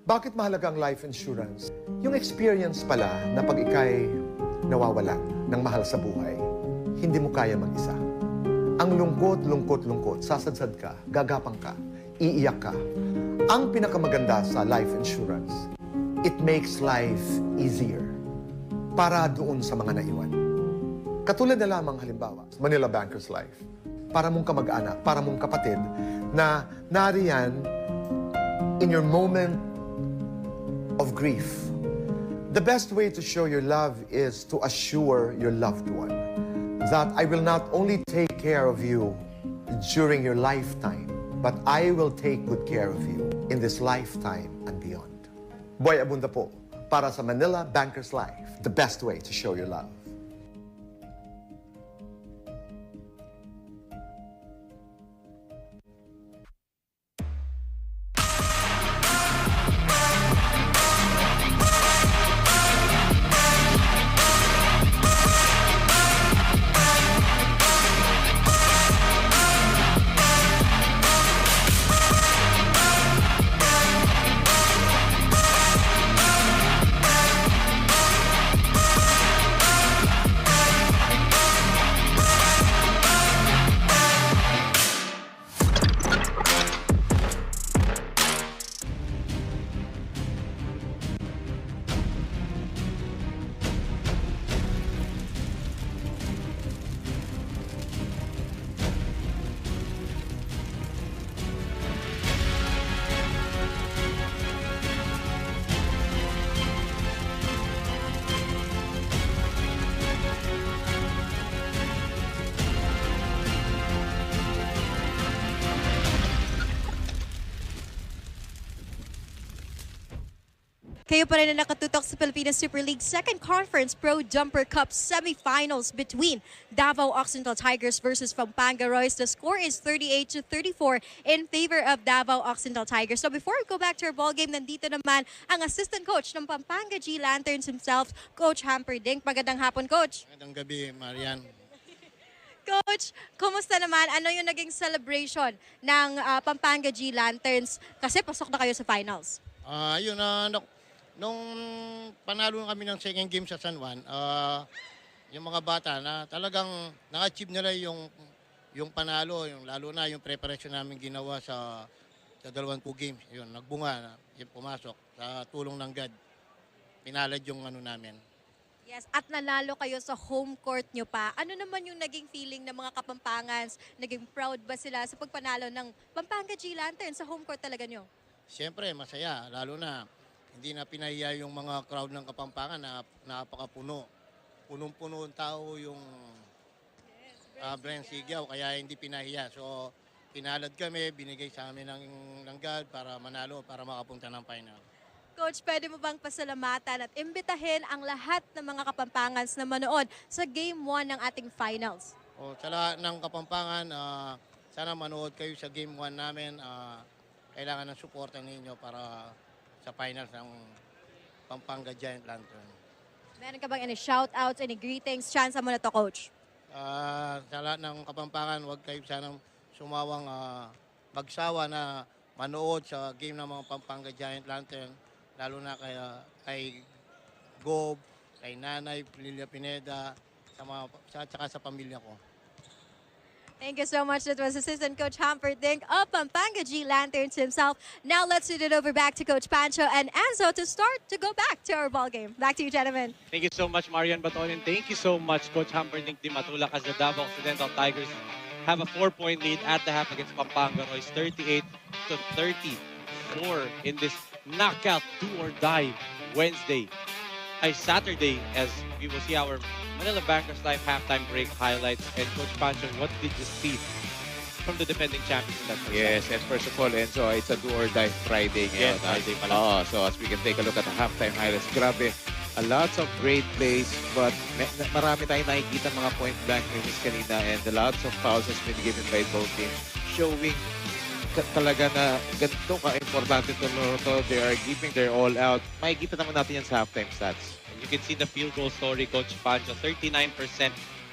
Speaker 10: Bakit mahalaga ang life insurance? Yung experience pala na pag ikay nawawala ng mahal sa buhay, hindi mo kaya mag-isa. Ang lungkot, lungkot, lungkot. Sasadsad ka, gagapang ka, iiyak ka. Ang pinakamaganda sa life insurance, it makes life easier para doon sa mga naiwan. Katulad na lamang halimbawa, Manila Bankers Life. Para mong kamag-anak, para mong kapatid na nariyan in your moment of grief. The best way to show your love is to assure your loved one that I will not only take care of you during your lifetime, but I will take good care of you in this lifetime and beyond. Boy Abunda po, para sa Manila Bankers Life, the best way to show your love.
Speaker 3: Kayo pa rin na nakatutok sa Pilipinas Super League Second Conference Pro Jumper Cup semifinals between Davao Occidental Tigers versus Pampanga Royals. The score is 38-34 in favor of Davao Occidental Tigers. So before we go back to our ball game, nandito naman ang assistant coach ng Pampanga G Lanterns himself, Coach Hamperdink. Magandang hapon, Coach.
Speaker 11: Magandang gabi, Marian.
Speaker 3: Coach, kumusta naman? Ano yung naging celebration ng Pampanga G Lanterns? Kasi pasok na kayo sa finals.
Speaker 11: Nung panalo kami ng second game sa San Juan, yung mga bata na talagang na-achieve nila yung panalo, lalo na yung preparation namin ginawa sa 22 games. Yun, nagbunga na, yung pumasok sa tulong ng God. Pinalad yung namin.
Speaker 3: Yes, at nanalo kayo sa home court nyo pa. Ano naman yung naging feeling ng mga Kapampangans? Naging proud ba sila sa pagpanalo ng Pampanga G Lanterns sa home court talaga nyo?
Speaker 11: Siyempre, masaya, lalo na hindi na pinahiya yung mga crowd ng Kapampangan na napakapuno. Punong-puno ang tao yung Brent Sigiaw, kaya hindi pinahiya. So, pinalad kami, binigay sa amin ng God para manalo, para makapunta ng final.
Speaker 3: Coach, pwede mo bang pasalamatan at imbitahin ang lahat ng mga Kapampangans na manood sa Game 1 ng ating finals?
Speaker 11: Sa lahat ng Kapampangan, sana manood kayo sa Game 1 namin. Kailangan ng suporta ninyo para sa finals ng Pampanga Giant Lantern.
Speaker 3: Meron ka bang any shoutouts, any greetings? Chance mo na to, Coach.
Speaker 11: Sa lahat ng Kapampangan, huwag kayo sanang sumawang magsawa na manood sa game ng mga Pampanga Giant Lantern, lalo na kay Gob, kay Nanay, Lilia Pineda, tsaka sa pamilya ko.
Speaker 3: Thank you so much. That was Assistant Coach Hamperdink of Pampanga G Lanterns himself. Now let's turn it over back to Coach Pancho and Enzo to start to go back to our ball game. Back to you, gentlemen.
Speaker 1: Thank you so much, Marian Baton, and thank you so much, Coach Hamperdink Di Matulak, as the Davao Occidental Tigers have a 4-point lead at the half against Pampanga Royals, 38-34 in this knockout do-or-die Saturday, as we will see our Manila Bankers Live halftime break highlights. And Coach Pancho, what did you see from the defending champions in that first
Speaker 2: Yes,
Speaker 1: half?
Speaker 2: and first of all, Enzo, it's a do-or-die Friday ngayon.
Speaker 1: Yes, Friday pala.
Speaker 2: So as we can take a look at the halftime highlights, grabe, lots of great plays, but marami tayong nakikita mga point-blank misses kanina, and lots of fouls has been given by both teams, showing talaga na ganito ka-importante to. They are giving their all out. Makikita naman natin yan sa halftime stats.
Speaker 1: You can see the field goal story, Coach Pancho. 39%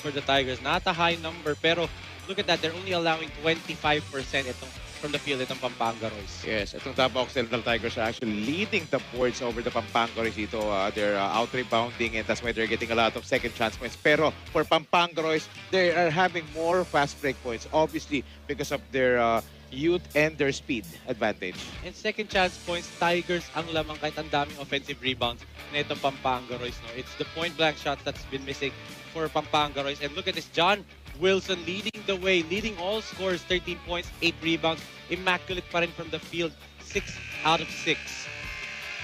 Speaker 1: for the Tigers. Not a high number, pero look at that. They're only allowing 25% itong from the field itong Pampanga Royce.
Speaker 2: Yes, itong Davao Occidental Tigers are actually leading the boards over the Pampanga Royce dito. They're out-rebounding and that's why they're getting a lot of second chance points. Pero for Pampanga Royce, they are having more fast break points, obviously because of their youth and their speed advantage.
Speaker 1: And second chance points, Tigers ang lamang kahit ang daming offensive rebounds na itong Pampanga Royce. No? It's the point-blank shots that's been missing for Pampanga Royce. And look at this, John Wilson leading the way, leading all scores, 13 points, 8 rebounds. Immaculate pa rin from the field, 6 out of 6.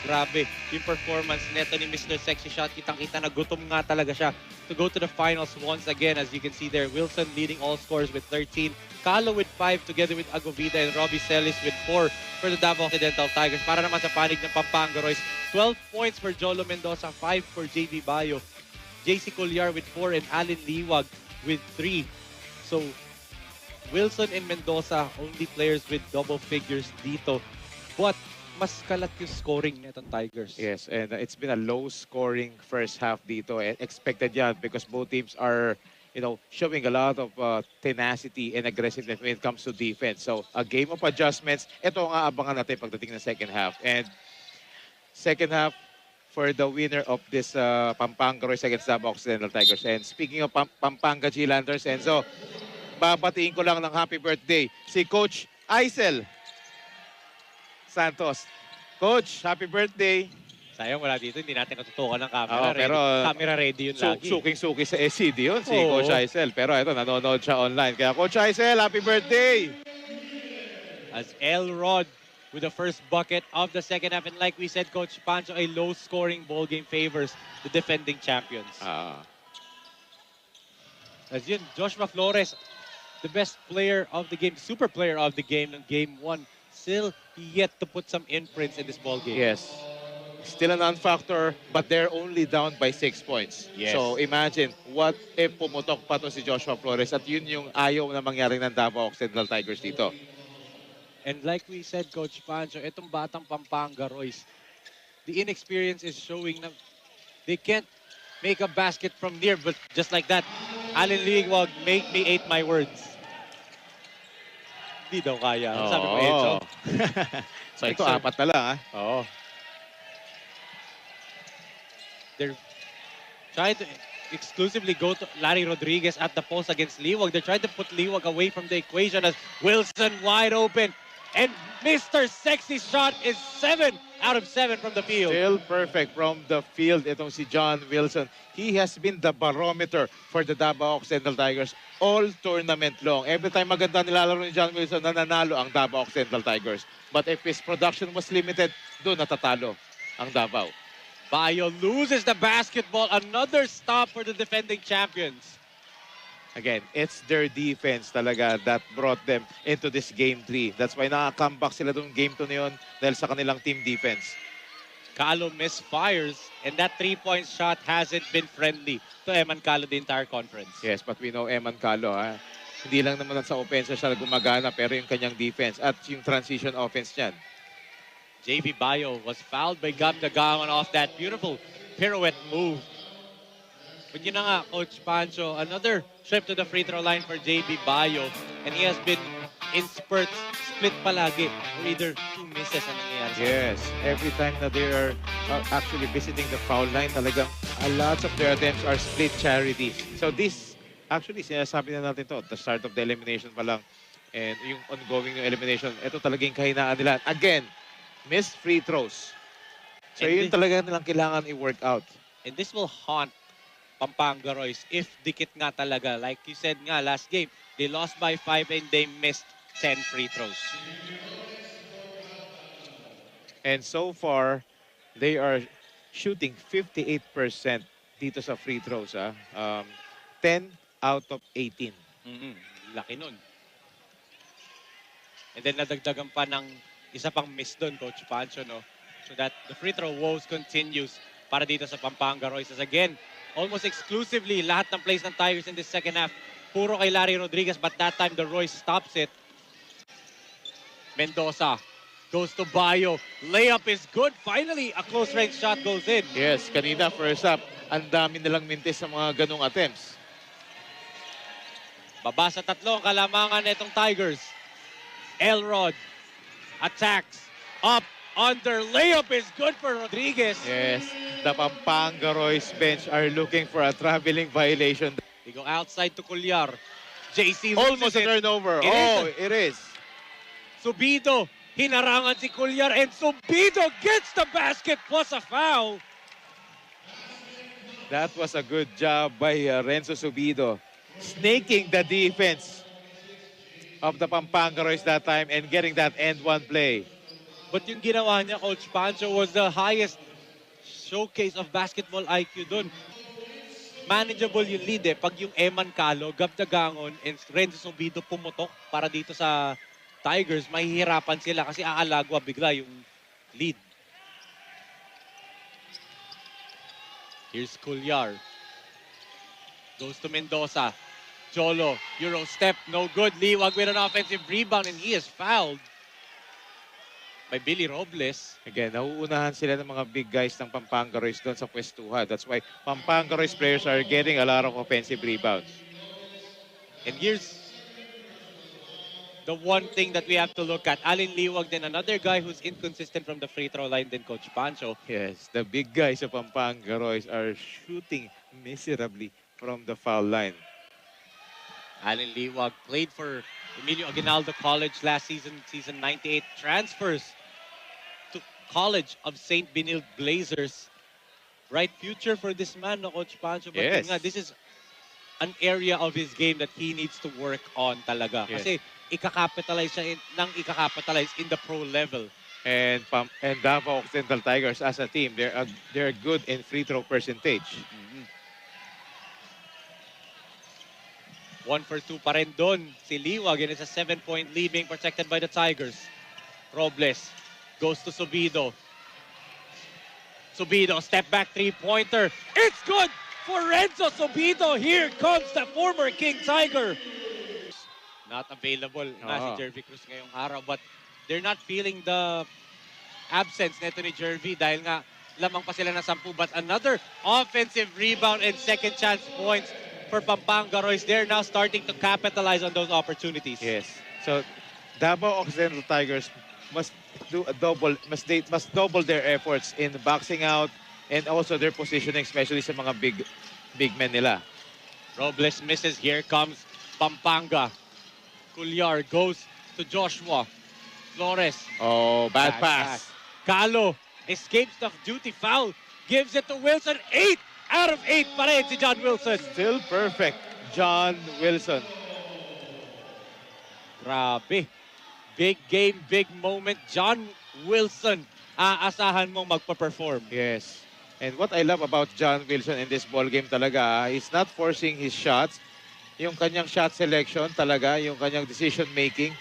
Speaker 1: Grabe, yung performance neto ni Mr. Sexy Shot. Kitang-kita na gutom nga talaga siya to go to the finals once again. As you can see there, Wilson leading all scores with 13. Calo with 5 together with Agovida and Robbie Celis with 4 for the Davao Occidental Tigers. Para naman sa panig ng Pampanga Royce, 12 points for Jolo Mendoza, 5 for JV Bayo, JC Colliar with 4 and Alin Liwag with 3. So, Wilson and Mendoza, only players with double figures dito. But, mas kalat yung scoring netong Tigers.
Speaker 2: Yes, and it's been a low-scoring first half dito. And expected yan because both teams are, showing a lot of tenacity and aggressiveness when it comes to defense. So, a game of adjustments. Ito ang aabangan natin pagdating ng second half. And second half, for the winner of this Pampanga Royce against Davao Occidental Tigers. And speaking of Pampanga G-Landers, Enzo, babatiin ko lang ng happy birthday si Coach Aisel Santos. Coach, happy birthday.
Speaker 1: Sayang wala dito, hindi natin natutukan ng camera.
Speaker 2: Pero
Speaker 1: camera ready yun lagi.
Speaker 2: Suking-suki sa SCD yun, si Coach Aisel. Pero ito, nanonood siya online. Kaya Coach Aisel, happy birthday!
Speaker 1: As Elrod with the first bucket of the second half. And like we said, Coach Pancho, a low-scoring ball game favors the defending champions. As yun, Joshua Flores, the best player of the game, super player of the game in game 1, still yet to put some imprints in this ball game.
Speaker 2: Yes. Still a non-factor, but they're only down by 6 points.
Speaker 1: Yes.
Speaker 2: So imagine, what if pumutok pa to si Joshua Flores at yun yung ayaw na mangyari ng Davao Occidental Tigers dito.
Speaker 1: And like we said, Coach Pancho, itong batang Pampanga Royce, the inexperience is showing na they can't make a basket from near, but just like that, Alin Liwag, make me eat my words. Hindi daw kaya. Sabi ko, Enzo.
Speaker 2: So ito, 4 na lang, ha?
Speaker 1: Oo. They're trying to exclusively go to Larry Rodriguez at the post against Liwag. They're trying to put Liwag away from the equation as Wilson wide open. And Mr. Sexy Shot is 7 out of 7 from the field.
Speaker 2: Still perfect from the field itong si John Wilson. He has been the barometer for the Davao Occidental Tigers all tournament long. Every time maganda nilalaro ni John Wilson, nananalo ang Davao Occidental Tigers. But if his production was limited, doon natatalo ang Davao.
Speaker 1: Bayo loses the basketball. Another stop for the defending champions.
Speaker 2: Again, it's their defense talaga that brought them into this game 3. That's why naka-comeback sila doon game 2 na yun dahil sa kanilang team defense.
Speaker 1: Calo misfires, and that three-point shot hasn't been friendly to Eman Calo the entire conference.
Speaker 2: Yes, but we know Eman Calo, ha? Hindi lang naman sa offense siya gumagana, pero yung kanyang defense at yung transition offense niyan.
Speaker 1: JV Bayo was fouled by Gab Nagangon off that beautiful pirouette move. But yun na nga, Coach Pancho, another trip to the free throw line for JB Bayo. And he has been in spurts, split palagi, or either 2 misses ang nangyayari.
Speaker 2: Yes, every time na they are actually visiting the foul line, talagang a lot of their attempts are split charities. So this, actually, sinasabi na natin to, the start of the elimination pa lang, and yung ongoing yung elimination, ito talagang kahinaan nila. Again, missed free throws. So
Speaker 1: And
Speaker 2: yun talaga nilang kailangan i-work out.
Speaker 1: And this will haunt Pampanga Royce if dikit nga talaga. Like you said nga, last game, they lost by 5 and they missed 10 free throws.
Speaker 2: And so far, they are shooting 58% dito sa free throws. 10 out of 18.
Speaker 1: Laki nun. And then nadagdagan pa ng isa pang miss doon, Coach Pancho, no? So that the free throw woes continues para dito sa Pampanga Royce. As again, almost exclusively, lahat ng plays ng Tigers in this second half, puro kay Larry Rodriguez, but that time the Royce stops it. Mendoza goes to Bayo. Layup is good. Finally, a close-range shot goes in.
Speaker 2: Yes, kanina first up, ang dami nilang mintis sa mga ganong attempts.
Speaker 1: Baba sa 3 ang kalamangan itong Tigers. Elrod attacks up, under, layup is good for Rodriguez.
Speaker 2: Yes, the Pampanga Royce bench are looking for a traveling violation.
Speaker 1: They go outside to Cuellar. JC
Speaker 2: Almost
Speaker 1: loses
Speaker 2: a
Speaker 1: it.
Speaker 2: turnover.
Speaker 1: It
Speaker 2: It is.
Speaker 1: Subido, hinarangan si Cuellar, and Subido gets the basket plus a foul.
Speaker 2: That was a good job by Renzo Subido, snaking the defense of the Pampanga Royce that time and getting that end one play.
Speaker 1: But yung ginawa niya, Coach Pancho, was the highest showcase of basketball IQ dun. Manageable yung lead eh. Pag yung Eman Calo, Gab Dagangon, and Renzo Subido pumutok para dito sa Tigers, mahihirapan sila kasi aalagwa bigla yung lead. Here's Cuellar. Goes to Mendoza. Cholo, Euro step, no good. Liwag with an offensive rebound and he is fouled by Billy Robles.
Speaker 2: Again, nauunahan sila ng mga big guys ng Pampanga Royce doon sa pwestuhan. That's why Pampanga Royce players are getting a lot of offensive rebounds.
Speaker 1: And here's the one thing that we have to look at. Alin Liwag, then another guy who's inconsistent from the free throw line than Coach Pancho.
Speaker 2: Yes, the big guys of Pampanga Royce are shooting miserably from the foul line.
Speaker 1: Alin Liwag played for Emilio Aguinaldo College last season, season 98. Transfers to College of St. Benilde Blazers. Bright future for this man, no, Coach Pancho. But
Speaker 2: Yes.
Speaker 1: yun nga, this is an area of his game that he needs to work on talaga.
Speaker 2: Yes.
Speaker 1: Kasi ikakapitalize siya ikakapitalize in the pro level.
Speaker 2: And Davao Occidental Tigers as a team, they're good in free throw percentage.
Speaker 1: 1 for 2 pa rin doon si Liwag, and it's a 7-point lead being protected by the Tigers. Robles goes to Subido. Subido, step back three-pointer. It's good for Renzo Subido. Here comes the former King Tiger. Not available nga si Jervy Cruz ngayong araw, but they're not feeling the absence neto ni Jervy dahil nga lamang pa sila na 10. But another offensive rebound and second chance points for Pampanga Royce. They're now starting to capitalize on those opportunities.
Speaker 2: Yes. So Davao Occidental Tigers must double their efforts in boxing out and also their positioning, especially sa mga big men nila.
Speaker 1: Robles misses. Here comes Pampanga. Cuellar goes to Joshua. Flores.
Speaker 2: Oh, bad pass.
Speaker 1: Calo escapes the duty foul. Gives it to Wilson. 8 out of 8 pa rin si John Wilson.
Speaker 2: Still perfect, John Wilson.
Speaker 1: Grabe. Big game, big moment. John Wilson, aasahan mong magpa-perform.
Speaker 2: Yes. And what I love about John Wilson in this ball game talaga, he's not forcing his shots. Yung kanyang shot selection talaga, yung kanyang decision making.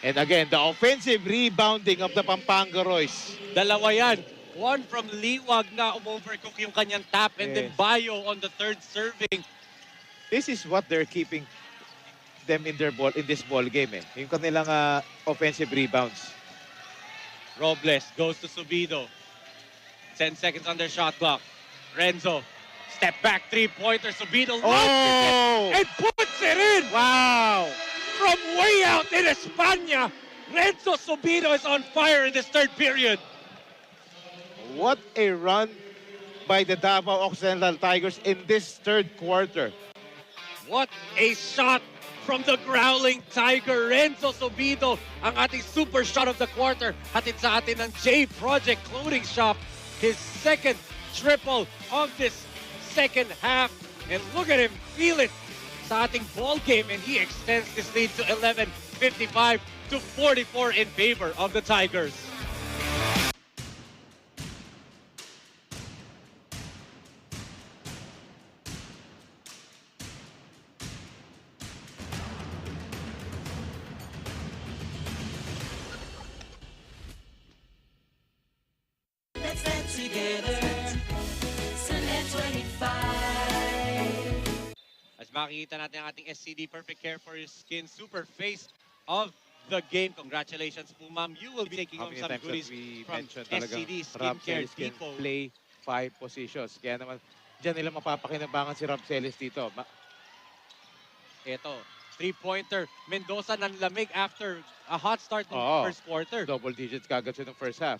Speaker 2: And again, the offensive rebounding of the Pampanga Royce.
Speaker 1: Dalawa yan. One from Liwag na overcook yung kanyang tap, and then Bayo on the third serving.
Speaker 2: This is what they're keeping them in this ball game eh. Yung kanilang offensive rebounds.
Speaker 1: Robles goes to Subido. 10 seconds on their shot clock. Renzo, step back three-pointer. Subido launches it and puts it in.
Speaker 2: Wow!
Speaker 1: From way out in España, Renzo Subido is on fire in this third period.
Speaker 2: What a run by the Davao Occidental Tigers in this third quarter.
Speaker 1: What a shot from the growling Tiger. Renzo Subido, ang ating super shot of the quarter. Hatid sa atin ng J Project Clothing Shop. His second triple of this second half. And look at him feel it sa ating ball game. And he extends this lead to 11, 55 to 44 in favor of the Tigers.
Speaker 8: Let's dance together. Sunday 25.
Speaker 1: As makikita natin ang ating SCD Perfect Care for Your Skin super face of the game. Congratulations po, ma'am. You will be taking home some goodies from SCD Skincare Depot.
Speaker 2: Play 5 positions. Kaya naman, dyan nila mapapakinabangan si Rob Celis dito.
Speaker 1: Ito, Three-pointer. Mendoza nanlamig after a hot start in
Speaker 2: Oo.
Speaker 1: first quarter.
Speaker 2: Double digits kagad siya ng first half.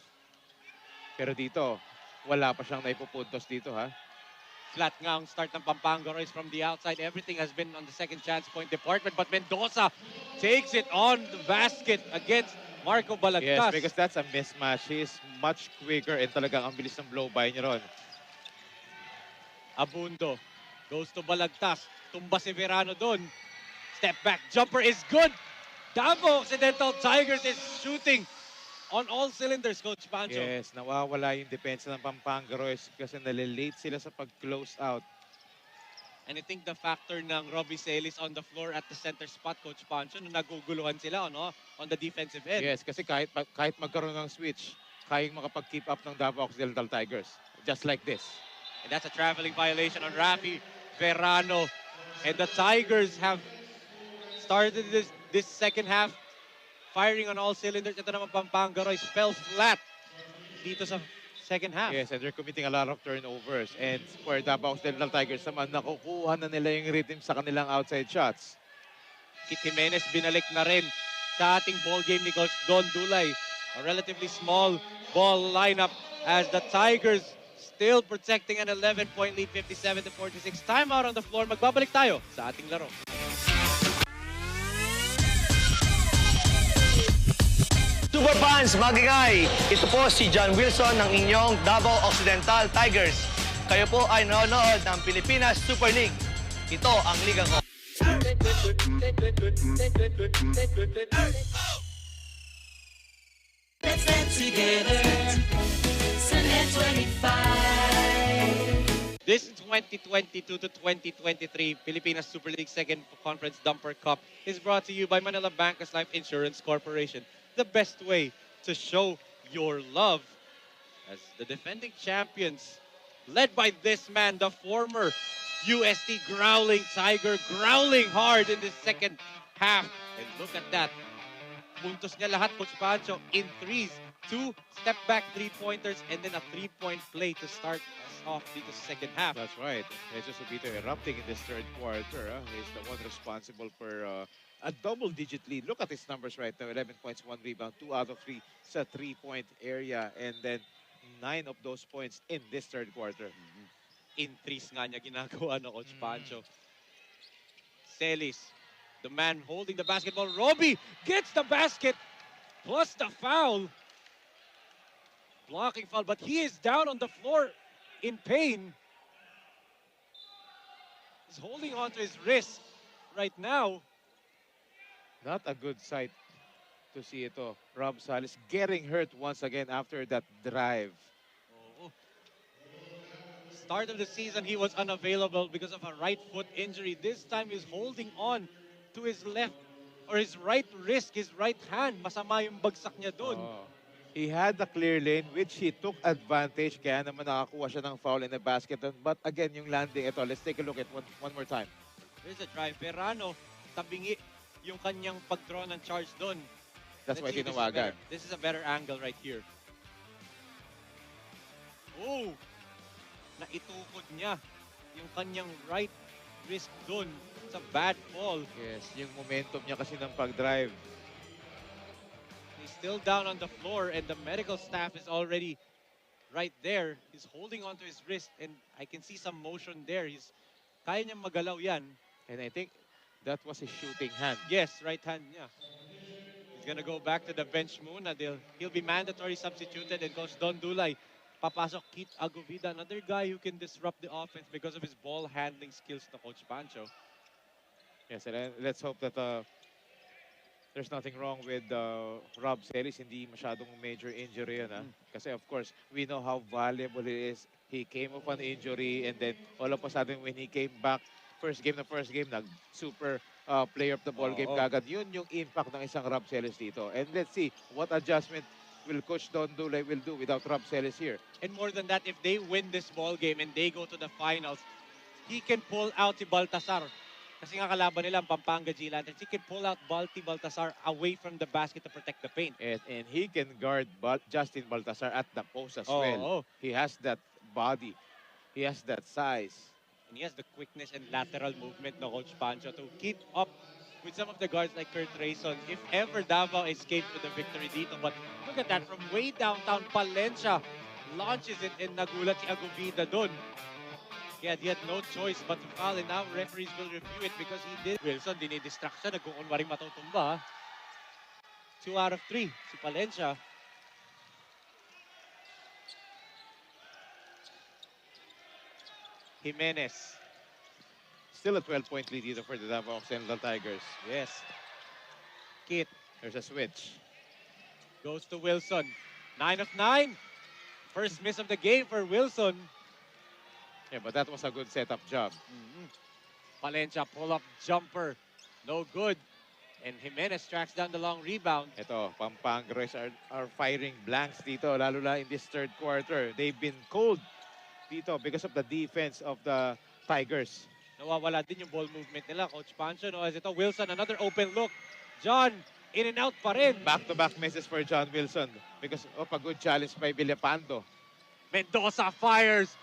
Speaker 2: Pero dito, wala pa siyang naipupuntos dito, ha?
Speaker 1: Flat nga ang start ng Pampanga Royce from the outside. Everything has been on the second chance point department. But Mendoza takes it on the basket against Marco
Speaker 2: Yes,
Speaker 1: Balagtas.
Speaker 2: because that's a mismatch. He is much quicker and talagang ang bilis ng blow by niya ron.
Speaker 1: Abundo goes to Balagtas. Tumba si Verano doon. Step back jumper is good. Davao Occidental Tigers is shooting on all cylinders, Coach Pancho.
Speaker 2: Yes, nawawala yung depensa ng Pampanga Royce kasi nalilate sila sa pag-close out.
Speaker 1: And I think the factor ng Robbie Celis on the floor at the center spot, Coach Pancho, nung naguguluhan sila on the defensive end.
Speaker 2: Yes, kasi kahit magkaroon ng switch, kayang makapag-keep up ng Davao Occidental Tigers. Just like this.
Speaker 1: And that's a traveling violation on Rafi Verano. And the Tigers have started this second half firing on all cylinders. Ito naman Pampanga Royce fell flat dito sa second half.
Speaker 2: Yes, and they're committing a lot of turnovers. And for Davao Occidental Tigers naman, nakukuha na nila yung rhythm sa kanilang outside shots.
Speaker 1: Kit Jimenez binalik na rin sa ating ball game ni Coach Don Dulay. A relatively small ball lineup as the Tigers still protecting an 11-point lead, 57-46. Timeout on the floor. Magbabalik tayo sa ating laro.
Speaker 7: Super fans, magingay! Ito po si John Wilson ng inyong Davao Occidental Tigers. Kayo po ay nanonood ng Pilipinas Super League. Ito ang liga ko.
Speaker 8: Let's dance together. Sunday 25.
Speaker 1: This 2022 to 2023 Pilipinas Super League Second Conference Dumper Cup is brought to you by Manila Bankers Life Insurance Corporation. The best way to show your love as the defending champions, led by this man, the former UST growling Tiger, growling hard in the second half. And look at that. Puntos niya lahat, Coach Pancho, in threes. 2 step-back three-pointers and then a three-point play to start us off dito sa second half.
Speaker 2: That's right. Jesus Subito erupting in this third quarter. He's the one responsible for a double-digit lead. Look at his numbers right now. 11 points, 1 rebound, 2 out of 3 sa three-point area. And then 9 of those points in this third quarter.
Speaker 1: In threes nga niya ginagawa na Coach Pancho. Celis, the man holding the basketball. Robbie gets the basket plus the foul. Blocking foul, but he is down on the floor in pain. He's holding on to his wrist right now.
Speaker 2: Not a good sight to see ito. Rob Salis getting hurt once again after that drive.
Speaker 1: Oh. Start of the season, he was unavailable because of a right foot injury. This time, he's holding on to his left or his right wrist, his right hand. Masama yung bagsak niya dun.
Speaker 2: He had the clear lane which he took advantage kaya naman nakakuha siya ng foul in the basket. But again, yung landing ito, let's take a look at one more time.
Speaker 1: There's a drive. Verano, tabingi yung kanyang pag-draw ng charge dun.
Speaker 2: That's why
Speaker 1: Let's see if
Speaker 2: tinawagan.
Speaker 1: this is a better angle right here. Oh! Naitukod niya yung kanyang right wrist dun. It's a bad fall.
Speaker 2: Yes, yung momentum niya kasi ng pag-drive.
Speaker 1: He's still down on the floor and the medical staff is already right there. He's holding onto his wrist and I can see some motion there. Kaya niyang magalaw yan.
Speaker 2: And I think that was his shooting hand.
Speaker 1: Yes, right hand niya. He's gonna go back to the bench muna. He'll be mandatory substituted and Coach Don Dulay, papasok Kit Agovida, another guy who can disrupt the offense because of his ball handling skills na Coach Pancho.
Speaker 2: Yes, and let's hope that there's nothing wrong with Rob Celis. Hindi masyadong major injury yan. Kasi of course, we know how valuable he is. He came off an injury and then all of a sudden when he came back, first game, nag-super player of the ball game kagad. Yun yung impact ng isang Rob Celis dito. And let's see what adjustment will Coach Don Dulay will do without Rob Celis here.
Speaker 1: And more than that, if they win this ball game and they go to the finals, he can pull out si Baltasar. Kasi nga kalaban nila ang Pampanga G Lanterns. He can pull out Baltasar away from the basket to protect the paint.
Speaker 2: And he can guard Justin Baltasar at the post as well. He has that body. He has that size.
Speaker 1: And he has the quickness and lateral movement na Coach Pancho to keep up with some of the guards like Kurt Rayson, if ever Davao escaped with the victory dito. But look at that, from way downtown, Palencia launches it and nagulat si Agovida dun. He had no choice but to foul, and now referees will review it because he did. Wilson, dinidistract siya, nag-uunwaring matutumba. 2 out of 3, si Palencia. Jimenez.
Speaker 2: Still a 12-point lead dito for the Davao Occidental Tigers.
Speaker 1: Yes. Kit
Speaker 2: There's a switch.
Speaker 1: goes to Wilson. 9 of 9. First miss of the game for Wilson.
Speaker 2: Yeah, but that was a good setup job.
Speaker 1: Palencia pull-up jumper. No good. And Jimenez tracks down the long rebound.
Speaker 2: Ito, Pampanga Royals are firing blanks dito, lalo na in this third quarter. They've been cold dito because of the defense of the Tigers.
Speaker 1: Nawawala din yung ball movement nila, Coach Pancho. No, as ito, Wilson, another open look. John, in and out pa rin.
Speaker 2: Back-to-back misses for John Wilson because of a good challenge by Villapando.
Speaker 1: Mendoza fires.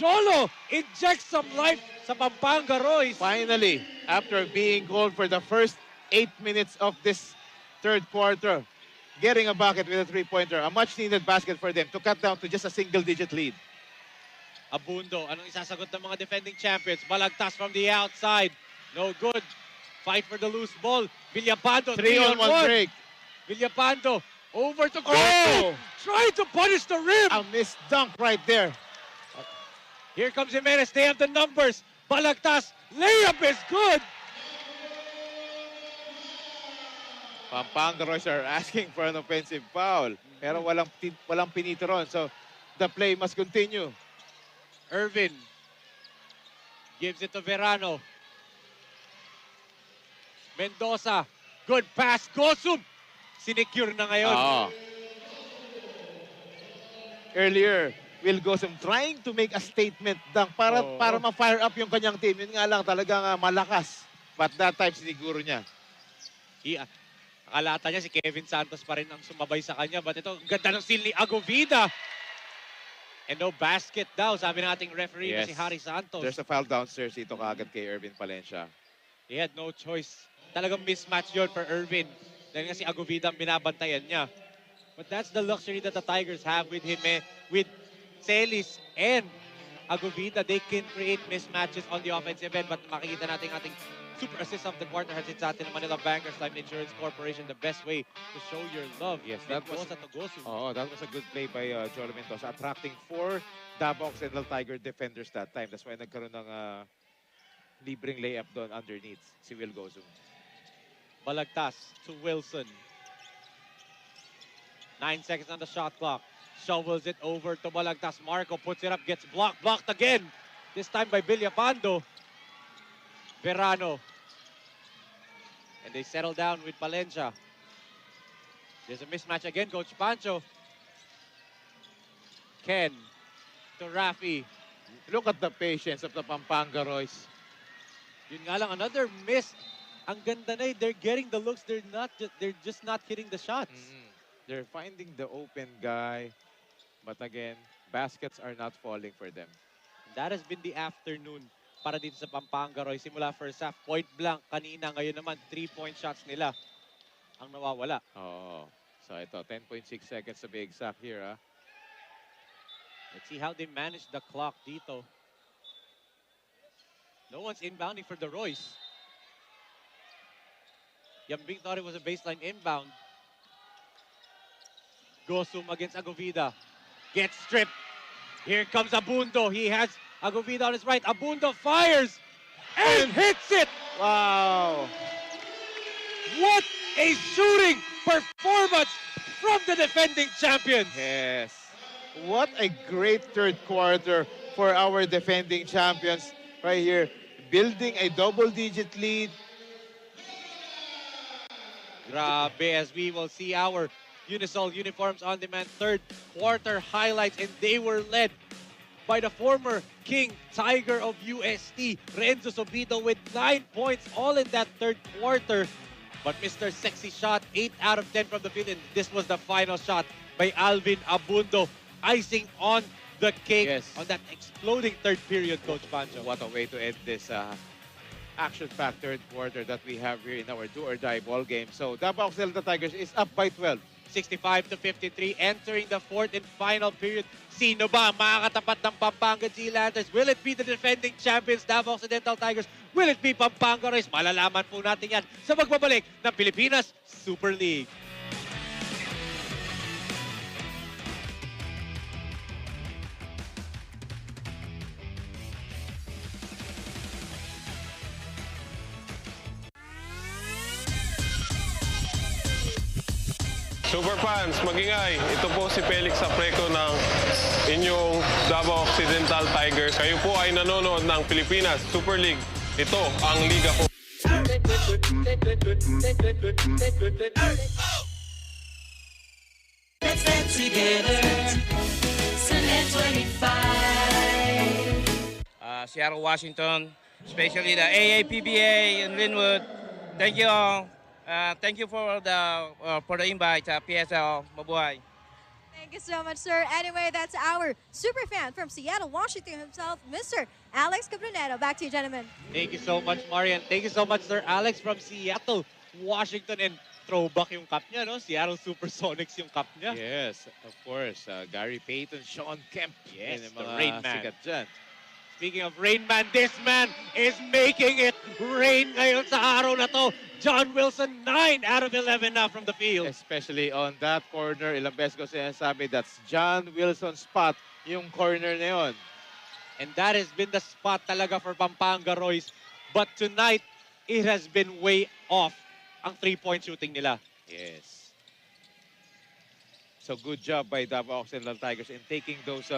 Speaker 1: Jolo injects some life sa Pampanga Royals.
Speaker 2: Finally, after being cold for the first 8 minutes of this third quarter, getting a bucket with a three-pointer, a much-needed basket for them to cut down to just a single-digit lead.
Speaker 1: Abundo, anong isasagot ng mga defending champions? Balagtas from the outside. No good. Fight for the loose ball. Villapando,
Speaker 2: 3-on-1 break.
Speaker 1: Villapando, over to
Speaker 2: Oh!
Speaker 1: Gold. Trying to punish the rim.
Speaker 2: A missed dunk right there.
Speaker 1: Here comes Jimenez. They have the numbers. Balagtas, layup is good.
Speaker 2: Pampanga Royals are asking for an offensive foul. Pero walang pinito ron. So, the play must continue.
Speaker 1: Irvin gives it to Verano. Mendoza, good pass. Gosum, sinecure na ngayon.
Speaker 2: Earlier, Will Gosum trying to make a statement dunk para ma-fire up yung kanyang team. Yun nga lang talagang malakas. But that time siniguro niya.
Speaker 1: Akalata niya si Kevin Santos pa rin ang sumabay sa kanya. But ito, ganda ng steal ni Agovida. And no basket daw, sabi ng ating referee na si Harry Santos.
Speaker 2: There's a foul downstairs dito kaagad kay Irvin Palencia.
Speaker 1: He had no choice. Talagang mismatch yun for Irvin. Dahil nga si Agovida ang binabantayan niya. But that's the luxury that the Tigers have with him, with Celis and Agovida. They can create mismatches on the offensive end. But makikita natin ating super assist of the quarter has it sa atin ng Manila Bankers Life Insurance Corporation. The best way to show your love.
Speaker 2: Yes, that was a good play by Jolo Mendoza, attracting 4 Davao Occidental Tiger defenders that time. That's why nagkaroon ng libreng layup doon underneath si Will Gosum.
Speaker 1: Balagtas to Wilson. 9 seconds on the shot clock. Shovels it over to Balagtas. Marco puts it up, gets blocked. Blocked again. This time by Villapando. Verano. And they settle down with Palencia. There's a mismatch again, Coach Pancho. Ken to Rafi.
Speaker 2: Look at the patience of the Pampanga Royals.
Speaker 1: Yun nga lang, another miss. Ang ganda na they're getting the looks. They're just not hitting the shots.
Speaker 2: They're finding the open guy. But again, baskets are not falling for them.
Speaker 1: That has been the afternoon para dito sa Pampanga Roy. Simula first half, point blank kanina. Ngayon naman, 3-point shots nila ang nawawala.
Speaker 2: So ito, 10.6 seconds to be exact here.
Speaker 1: Let's see how they manage the clock dito. No one's inbounding for the Royce. Yambing thought it was a baseline inbound. Gosum against Agovida. Gets stripped. Here comes Abundo. He has Agovida on his right. Abundo fires and hits it.
Speaker 2: Wow.
Speaker 1: What a shooting performance from the defending champions.
Speaker 2: Yes. What a great third quarter for our defending champions right here. Building a double-digit lead.
Speaker 1: Grabe, as we will see our Unisol Uniforms On Demand third quarter highlights, and they were led by the former King Tiger of UST, Renzo Sobido, with 9 points all in that third quarter. But Mr. Sexy shot, 8 out of 10 from the field, and this was the final shot by Alvin Abundo, icing on the cake on that exploding third period, Coach Pancho.
Speaker 2: What a way to end this action-packed third quarter that we have here in our do-or-die ball game. So Davao Occidental Tigers is up by 12.
Speaker 1: 65-53, entering the fourth and final period. Sino ba ang makakatapat ng Pampanga G Lanterns? Will it be the defending champions Davao Occidental Tigers? Will it be Pampanga Rays? Malalaman po natin yan sa magbabalik ng Pilipinas Super League.
Speaker 12: Super fans, magingay. Ito po si Felix Apreco ng inyong Davao Occidental Tigers. Kayo po ay nanonood ng Pilipinas Super League. Ito ang liga ko.
Speaker 8: Let's dance together. Sunday 25.
Speaker 13: Seattle, Washington, especially the AAPBA in Linwood. Thank you all. Thank you for the invite, PSL. Mabuhay.
Speaker 3: Thank you so much, sir. Anyway, that's our super fan from Seattle, Washington himself, Mr. Alex Cabronero. Back to you, gentlemen.
Speaker 1: Thank you so much, Marian. Thank you so much, Sir Alex from Seattle, Washington. And throwback yung cup niya, no? Seattle Supersonics yung cup niya.
Speaker 2: Yes, of course. Gary Payton, Sean Kemp.
Speaker 1: Yes,
Speaker 2: Yan yung
Speaker 1: the
Speaker 2: mga
Speaker 1: Rain Man.
Speaker 2: sikat dyan.
Speaker 1: Speaking of Rain Man, this man is making it rain ngayon sa araw na to. John Wilson, 9 out of 11 now from the field.
Speaker 2: Especially on that corner, ilang beses ko sinasabi, that's John Wilson's spot, yung corner na yun.
Speaker 1: And that has been the spot talaga for Pampanga Royce. But tonight, it has been way off ang 3-point shooting nila.
Speaker 2: Yes. So good job by Davao Occidental Tigers in taking those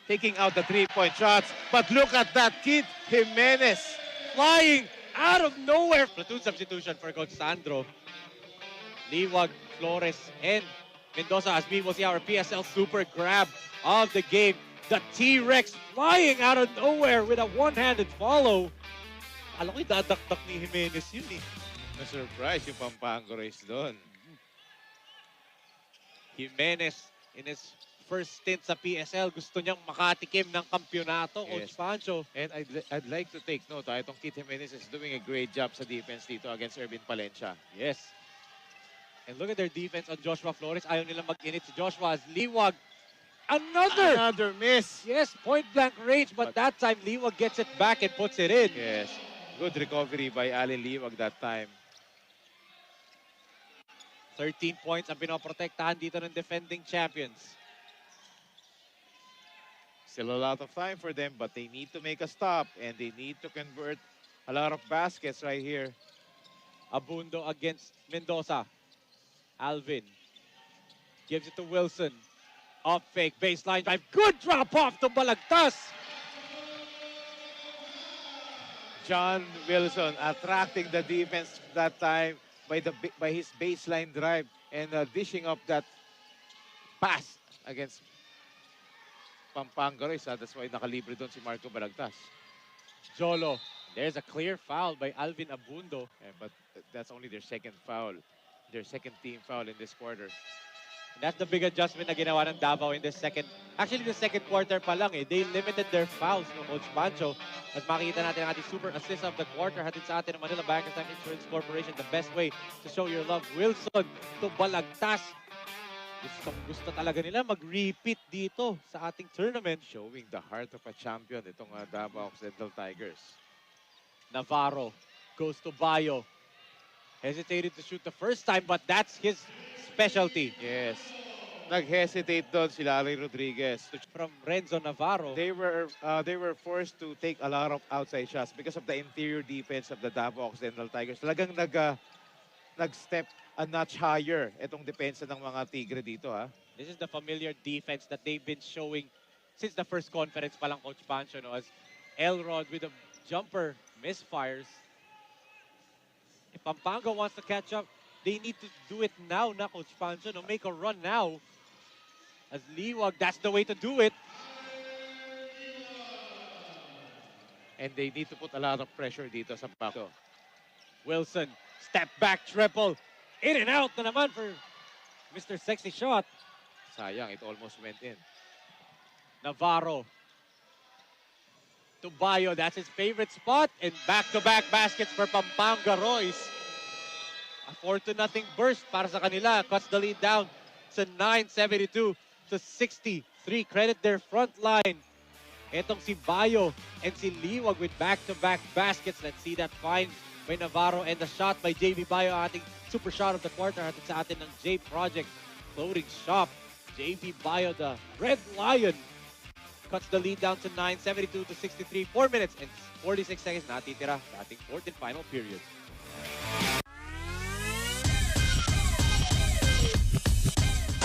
Speaker 2: taking out the 3-point shots. But look at that kid, Jimenez.
Speaker 1: Flying out of nowhere. Platoon substitution for Coach Sandro. Liwag, Flores, and Mendoza, as we will see our PSL super grab of the game. The T-Rex flying out of nowhere with a one-handed follow. Alam ko, dadakdak ni Jimenez yun eh.
Speaker 2: Na-surprise yung Pampanga Rays doon.
Speaker 1: Jimenez, in his first stint sa PSL, gusto niyang makatikim ng kampyonato, Coach
Speaker 2: Yes.
Speaker 1: Pancho.
Speaker 2: And I'd like to take note, itong Kid Jimenez is doing a great job sa defense dito against Ervin Palencia.
Speaker 1: Yes. And look at their defense on Joshua Flores. Ayaw nilang mag-init si Joshua as Liwag. Another
Speaker 2: miss.
Speaker 1: Yes, point-blank range, but that time Liwag gets it back and puts it in.
Speaker 2: Yes. Good recovery by Allen Liwag that time.
Speaker 1: 13 points ang pinoprotektahan dito ng defending champions.
Speaker 2: Still a lot of time for them, but they need to make a stop and they need to convert a lot of baskets right here.
Speaker 1: Abundo against Mendoza. Alvin gives it to Wilson. Off fake, baseline drive. Good drop off to Balagtas.
Speaker 2: John Wilson attracting the defense that time by his baseline drive and dishing up that pass against Pampanga Rays. That's why nakalibre doon si Marco Balagtas.
Speaker 1: Jolo. There's a clear foul by Alvin Abundo.
Speaker 2: Yeah, but that's only their second foul. Their second team foul in this quarter.
Speaker 1: And that's the big adjustment na ginawa ng Davao in the second. Actually, the second quarter pa lang eh. They limited their fouls no Coach Pancho. As makikita natin ang ating super assist of the quarter. Hatid sa atin ng Manila Bankers Time Insurance Corporation. The best way to show your love. Wilson to Balagtas. Gusto talaga nila mag-repeat dito sa ating tournament.
Speaker 2: Showing the heart of a champion itong Davao Occidental Tigers.
Speaker 1: Navarro goes to Bayo. Hesitated to shoot the first time, but that's his specialty.
Speaker 2: Yes. Nag-hesitate doon si Larry Rodriguez.
Speaker 1: From Renzo Navarro.
Speaker 2: They were forced to take a lot of outside shots because of the interior defense of the Davao Occidental Tigers. Talagang nag-step a notch higher itong depensa ng mga Tigre dito, ha.
Speaker 1: This is the familiar defense that they've been showing since the first conference pa lang, Coach Pancho, no? As Elrod with a jumper misfires. If Pampanga wants to catch up, they need to do it now, na Coach Pancho, no? Make a run now. As Liwag, that's the way to do it.
Speaker 2: And they need to put a lot of pressure dito sa back.
Speaker 1: Wilson, step back triple. In and out na naman for Mr. Sexy Shot.
Speaker 2: Sayang, it almost went in.
Speaker 1: Navarro. to Bayo. That's his favorite spot. And back-to-back baskets for Pampanga Royce. A 4-0 burst para sa kanila. Cuts the lead down to 9-72 to 63. Credit their front line. Etong si Bayo and si Liwag with back-to-back baskets. Let's see that find by Navarro and the shot by JB Bayo. Ating super shot of the quarter. Ating sa atin ng J Project floating shot. JB Bayo, the Red Lion, cuts the lead down to 9-72 to 63. 4 minutes and 46 seconds natitira sa ating fourth and final period.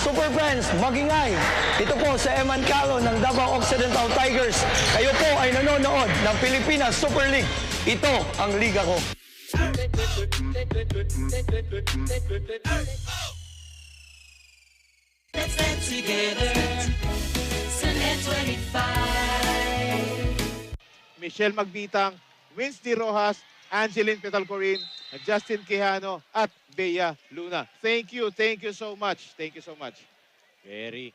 Speaker 7: Super Friends, magingay! Ito po sa Eman Calo ng Davao Occidental Tigers. Kayo po ay nanonood ng Pilipinas Super League. Ito ang liga ko.
Speaker 8: Let's dance together. Sunday 25.
Speaker 2: Michelle Magbitang, Winsty Rojas, Angeline Petalcorin, Justin Quijano, at Bea Luna. Thank you so much. Thank you so much.
Speaker 1: Very,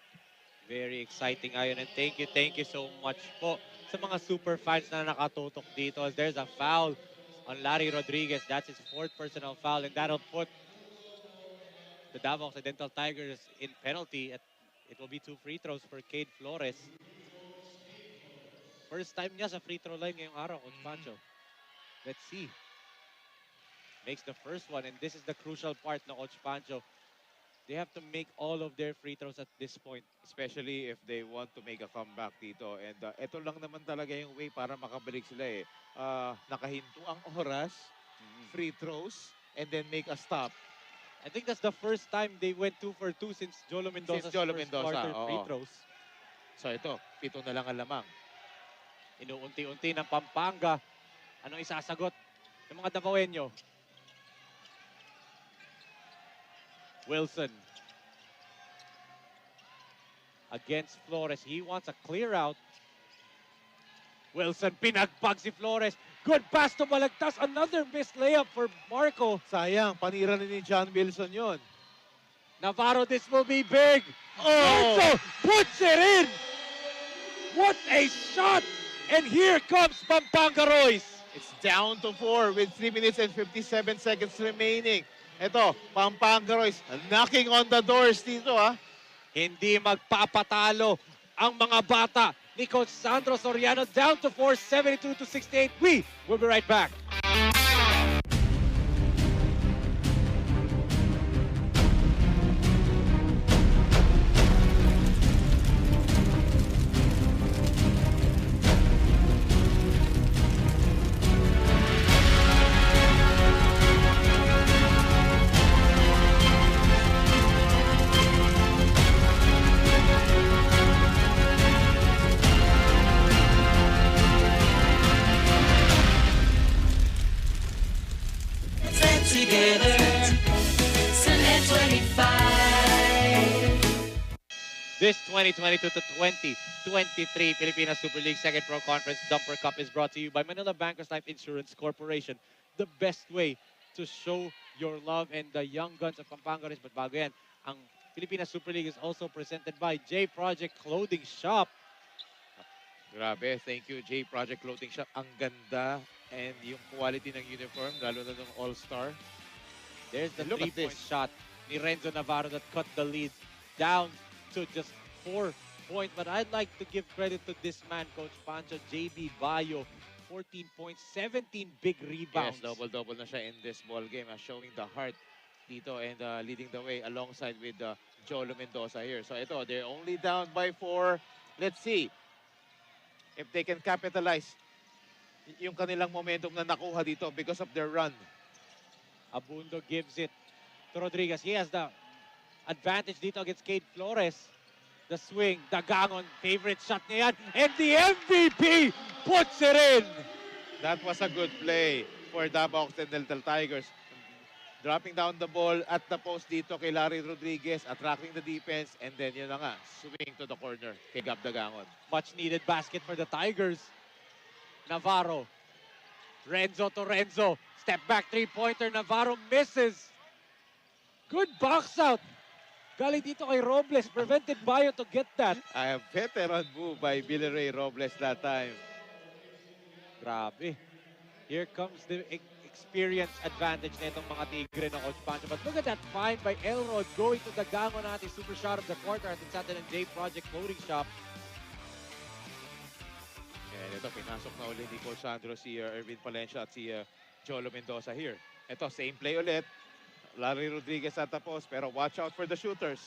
Speaker 1: very exciting ayon, and thank you so much po sa mga super fans na nakatutok dito. As there's a foul on Larry Rodriguez. That's his fourth personal foul, and that'll put the Davao Occidental Tigers in penalty. It will be 2 free throws for Cade Flores. First time niya sa free throw line ngayong araw, Coach Pancho. Let's see. Makes the first one, and this is the crucial part na Coach Pancho. They have to make all of their free throws at this point.
Speaker 2: Especially if they want to make a comeback dito. And ito lang naman talaga yung way para makabalik sila eh. Nakahinto ang oras, free throws, and then make a stop.
Speaker 1: I think that's the first time they went 2 for 2 since Jolo Mendoza's first quarter free throws.
Speaker 2: So ito, 7 na lang ang lamang.
Speaker 1: Inuunti-unti ng Pampanga. Anong isasagot ng mga Davaoenyo? Wilson against Flores. He wants a clear out. Wilson, pinagpag si Flores. Good pass to Balagtas. Another missed layup for Marco.
Speaker 2: Sayang, panira ni John Wilson yon.
Speaker 1: Navarro, this will be big. Also puts it in. What a shot. And here comes Pampanga Royce.
Speaker 2: It's down to 4 with 3 minutes and 57 seconds remaining. Ito, Pampanga Royce knocking on the doors dito ha.
Speaker 1: Hindi magpapatalo ang mga bata ni Coach Sandro Soriano, down to 4, 72 to 68. We will be right back.
Speaker 8: Together, Sunday 25.
Speaker 1: This 2022 to 2023 Pilipinas Super League Second Pro Conference Dumper Cup is brought to you by Manila Bankers Life Insurance Corporation. The best way to show your love and the young guns of Pampanga. But bago yan, ang Pilipinas Super League is also presented by J Project Clothing Shop.
Speaker 2: Grabe, thank you J Project Clothing Shop. Ang ganda and yung quality ng uniform, lalo na ng All-Star.
Speaker 1: There's the
Speaker 2: look at
Speaker 1: three-point
Speaker 2: this.
Speaker 1: shot ni Renzo Navarro that cut the lead down to just 4 points. But I'd like to give credit to this man, Coach Pancho, JB Bayo. 14 points, 17 big rebounds.
Speaker 2: Yes, double-double na siya in this ball game, showing the heart dito and leading the way alongside with Jolo Mendoza here. So ito, they're only down by 4. Let's see if they can capitalize yung kanilang momentum na nakuha dito because of their run.
Speaker 1: Abundo gives it to Rodriguez. He has the advantage dito against Cade Flores. The swing, Dagangon, favorite shot niya yan. And the MVP puts it in.
Speaker 2: That was a good play for Davao Occidental Tigers. Dropping down the ball at the post dito kay Larry Rodriguez, attracting the defense, and then yun na nga, swing to the corner kay Gab Dagangon.
Speaker 1: Much needed basket for the Tigers. Navarro. Renzo to Renzo. Step back three-pointer. Navarro misses. Good box out. Galing dito kay Robles. Prevented Bayo to get that.
Speaker 2: A veteran move by Billy Ray Robles that time.
Speaker 1: Grabe. Here comes the experience advantage nitong mga Tigre ng Coach Pancho. But look at that find by Elrod going to the gango na ating super shot of the quarter at sa atin ng J Project Clothing Shop.
Speaker 2: And ito, pinasok na ulit ni Coach Sandro si Ervin Palencia at si Jolo Mendoza here. Ito, same play ulit. Larry Rodriguez at the post, pero watch out for the shooters.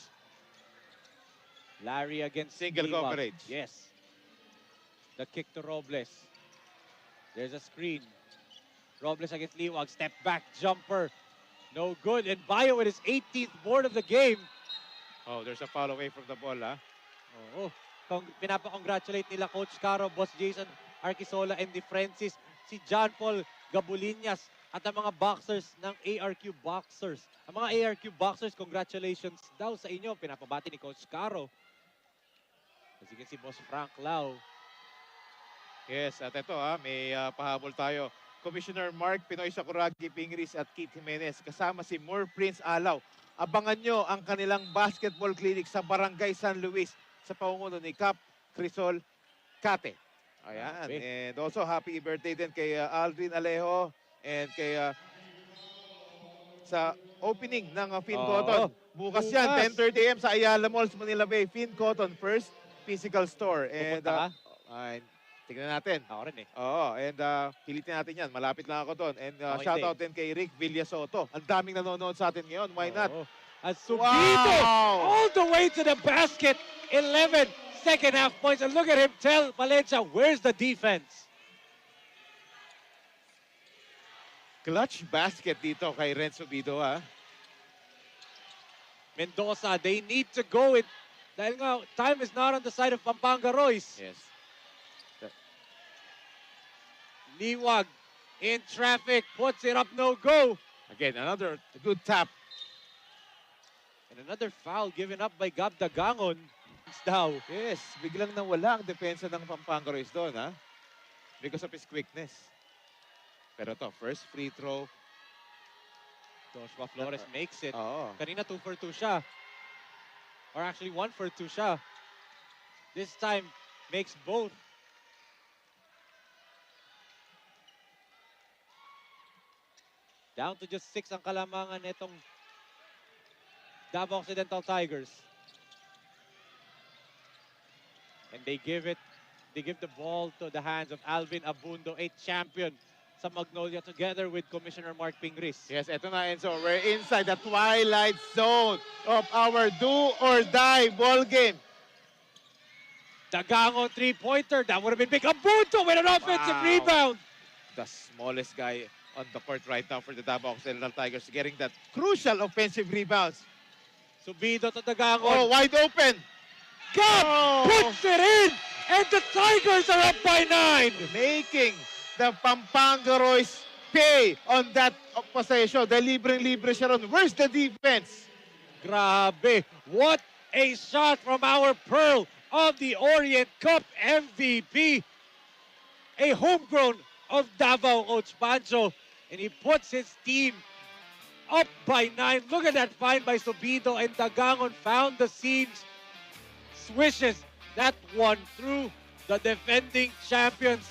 Speaker 1: Larry against
Speaker 2: Single
Speaker 1: Liwag.
Speaker 2: coverage.
Speaker 1: Yes. The kick to Robles. There's a screen. Robles against Liwag. Step back jumper. No good. And Bayo with his 18th board of the game.
Speaker 2: Oh, there's a foul away from the ball, ha?
Speaker 1: Oo. Pinapa-congratulate nila Coach Caro, Boss Jason Arquisola, and Di Francis, si John Paul Gabulinas, at ang mga boxers ng ARQ Boxers. Ang mga ARQ Boxers, congratulations daw sa inyo. Pinapabati ni Coach Caro. As you can see, Boss Frank Lau.
Speaker 2: Yes, at ito may pahabol tayo. Commissioner Mark Pinoy Sakuragi Pingris at Keith Jimenez kasama si Moore Prince Alaw. Abangan nyo ang kanilang basketball clinic sa Barangay San Luis sa pangunguna ni Cap Crisol Cate. Ayan. And also happy birthday din kay Aldrin Alejo and kay sa opening ng Fin Cotton. Bukas yan, 10:30 a.m. sa Ayala Malls, Manila Bay. Fin Cotton, first physical store. And tignan natin.
Speaker 1: Ako rin eh.
Speaker 2: Oo, and pilitin natin yan. Malapit lang ako doon. And shoutout din kay Rick Villasoto. Ang daming nanonood sa atin ngayon. Why not?
Speaker 1: As Subito all the way to the basket. 11 second half points. And look at him tell Valencia, where's the defense?
Speaker 2: Clutch basket dito kay Renzo Bido, ha?
Speaker 1: Mendoza, they need to go it. Dahil nga, time is not on the side of Pampanga Royce.
Speaker 2: Yes.
Speaker 1: Liwag in traffic, puts it up, no go.
Speaker 2: Again, another good tap.
Speaker 1: And another foul given up by Gab Dagangon. Daw.
Speaker 2: Yes, biglang nawala ang depensa ng Pampanga Royce doon, ha? Because of his quickness. Pero to, first free throw.
Speaker 1: Joshua Flores makes it.
Speaker 2: Oo.
Speaker 1: Kanina 2 for 2 siya. Or actually 1 for 2 siya. This time, makes both. Down to just 6 ang kalamangan nitong Davao Occidental Tigers. And they give the ball to the hands of Alvin Abundo, a champion sa Magnolia, together with Commissioner Mark Pingris.
Speaker 2: Yes, eto na, Enzo. We're inside the twilight zone of our do-or-die ball game.
Speaker 1: Dagangon three-pointer. That would have been big. Abundo with an offensive rebound.
Speaker 2: The smallest guy on the court right now for the Davao Occidental Tigers, getting that crucial offensive rebounds.
Speaker 1: Subido to Dagangon.
Speaker 2: Oh, wide open.
Speaker 1: Gab puts it in, and the Tigers are up by 9.
Speaker 2: Making the Pampanga Royce pay on that possession. Dahil libreng-libre siya ron. Where's the defense?
Speaker 1: Grabe. What a shot from our Pearl of the Orient Cup MVP. A homegrown of Davao, Coach Pancho. And he puts his team up by 9. Look at that find by Subido, and Dagangon found the seams. Swishes that one through. The defending champions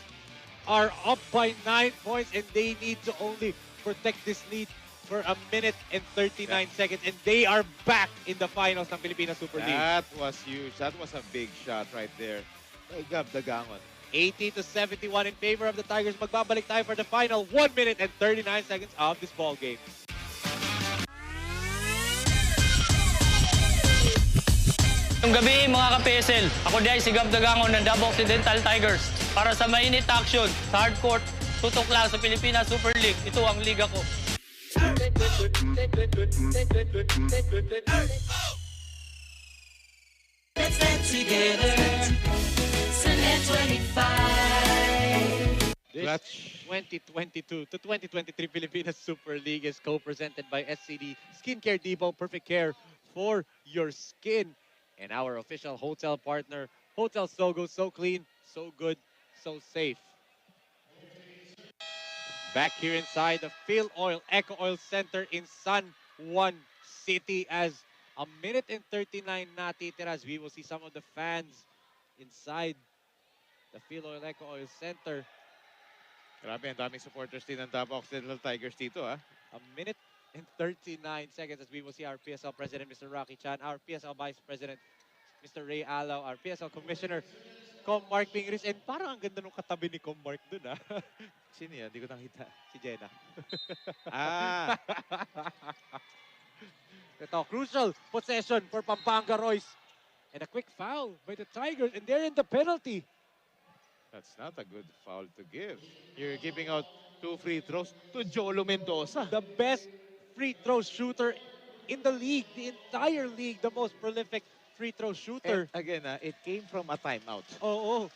Speaker 1: are up by 9 points, and they need to only protect this lead for a minute and 39 seconds, and they are back in the finals ng Pilipinas Super League.
Speaker 2: That was huge. That was a big shot right there. Hey, Gab Dagangon.
Speaker 1: 80-71 in favor of the Tigers. Magbabalik tayo for the final 1 minute and 39 seconds of this ball game.
Speaker 14: Ngayong gabi mga ka-PSL, ako di ay si Gab Dagangon ng Davao Occidental Tigers. Para sa mainit action, sa hardcourt, tutok lang sa Pilipinas Super League. Ito ang liga ko.
Speaker 8: Let's get together. Sunday 25.
Speaker 1: This 2022 to 2023 Pilipinas Super League is co-presented by SCD Skincare Depot. Perfect care for your skin. And our official hotel partner, Hotel Sogo. So clean, so good, so safe. Back here inside the Phil Oil Eco Oil Center in San Juan City, as a minute and 39 natitira, as we will see some of the fans inside the Phil Oil Eco Oil Center.
Speaker 2: Grabe, ang daming supporters din ng Davao Occidental Tigers dito, ah.
Speaker 1: A minute and 39 seconds as we will see our PSL President, Mr. Rocky Chan, our PSL Vice President, Mr. Ray Alaw, our PSL Commissioner, Com Mark Pingris, and parang ang ganda nung katabi ni Com Mark dun, ah.
Speaker 2: Sino yan? Hindi ko nakita.
Speaker 1: Si Jenna.
Speaker 2: Ah!
Speaker 1: Ito, crucial possession for Pampanga Royce. And a quick foul by the Tigers, and they're in the penalty.
Speaker 2: That's not a good foul to give. You're giving out 2 free throws to Jolo Mendoza.
Speaker 1: The best free throw shooter in the league, the entire league, the most prolific free throw shooter.
Speaker 2: And again, it came from a timeout.
Speaker 1: Oo.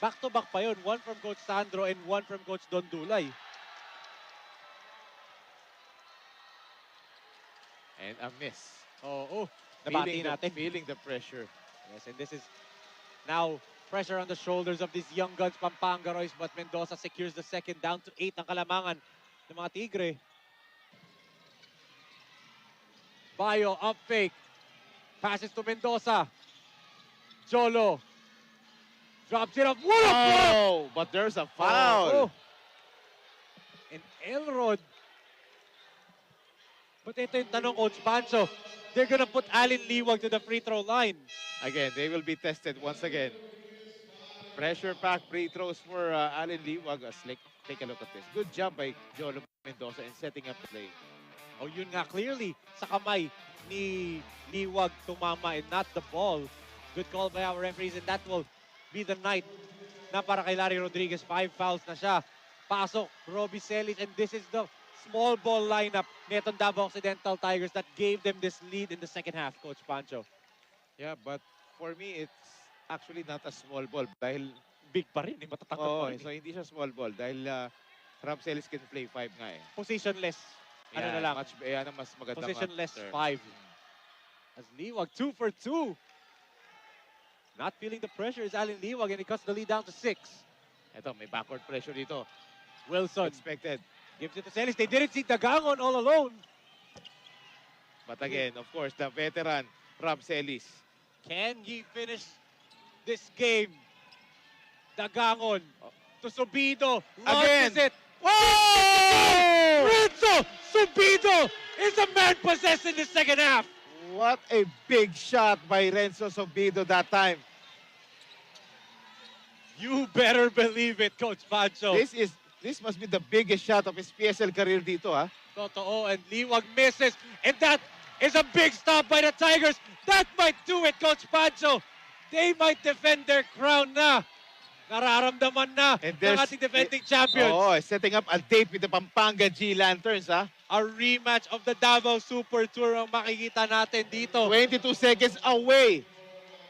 Speaker 1: Back-to-back pa yun. One from Coach Sandro and one from Coach Don Dulay.
Speaker 2: And a miss.
Speaker 1: Oo. Nabati natin.
Speaker 2: Feeling the pressure.
Speaker 1: Yes, and this is now pressure on the shoulders of these young guns, Pampanga Royce, but Mendoza secures the second, down to 8 ang kalamangan ng mga Tigre. Bayo, up fake. Passes to Mendoza. Jolo. Drops it off. What a block!
Speaker 2: Oh, but there's a foul.
Speaker 1: Oh. And Elrod. But ito yung tanong, Coach Pancho. They're gonna put Alin Liwag to the free throw line.
Speaker 2: Again, they will be tested once again. Pressure pack free throws for Alin Liwag. Take a look at this. Good job by Jolo Mendoza in setting up the play.
Speaker 1: Oh, yun nga, clearly, sa kamay ni Liwag tumama and not the ball. Good call by our referees, and that will be the night na para kay Larry Rodriguez. 5 fouls na siya. Pasok, Robbie Celis, and this is the small ball lineup netong Davao Occidental Tigers that gave them this lead in the second half, Coach Pancho.
Speaker 2: Yeah, but for me, it's actually not a small ball dahil
Speaker 1: big pa rin, matatakot pa rin.
Speaker 2: So hindi siya small ball dahil Rob Celis can play 5 nga eh.
Speaker 1: Positionless. Ano
Speaker 2: Yeah,
Speaker 1: na lang?
Speaker 2: Yan ang mas magandang
Speaker 1: Positionless
Speaker 2: term.
Speaker 1: 5. As Liwag, 2 for 2. Not feeling the pressure is Alin Liwag, and he cuts the lead down to 6.
Speaker 2: Ito, may backward pressure dito.
Speaker 1: Wilson
Speaker 2: Expected.
Speaker 1: gives it to Celis. They didn't see Dagangon all alone.
Speaker 2: But again, of course, the veteran, Rob Celis.
Speaker 1: Can he finish this game? Dagangon to Subido. Launches
Speaker 2: Again.
Speaker 1: it. Whoa! Renzo Subido is a man possessed in the second half.
Speaker 2: What a big shot by Renzo Sobido that time.
Speaker 1: You better believe it, Coach Pancho.
Speaker 2: This must be the biggest shot of his PSL career dito, ha?
Speaker 1: Totoo, and Liwag misses. And that is a big stop by the Tigers. That might do it, Coach Pancho. They might defend their crown na. Nararamdaman na ng ating defending champions.
Speaker 2: Oh, setting up a date with the Pampanga G Lanterns, ha?
Speaker 1: A rematch of the Davao Super Tour ang makikita natin dito.
Speaker 2: 22 seconds away.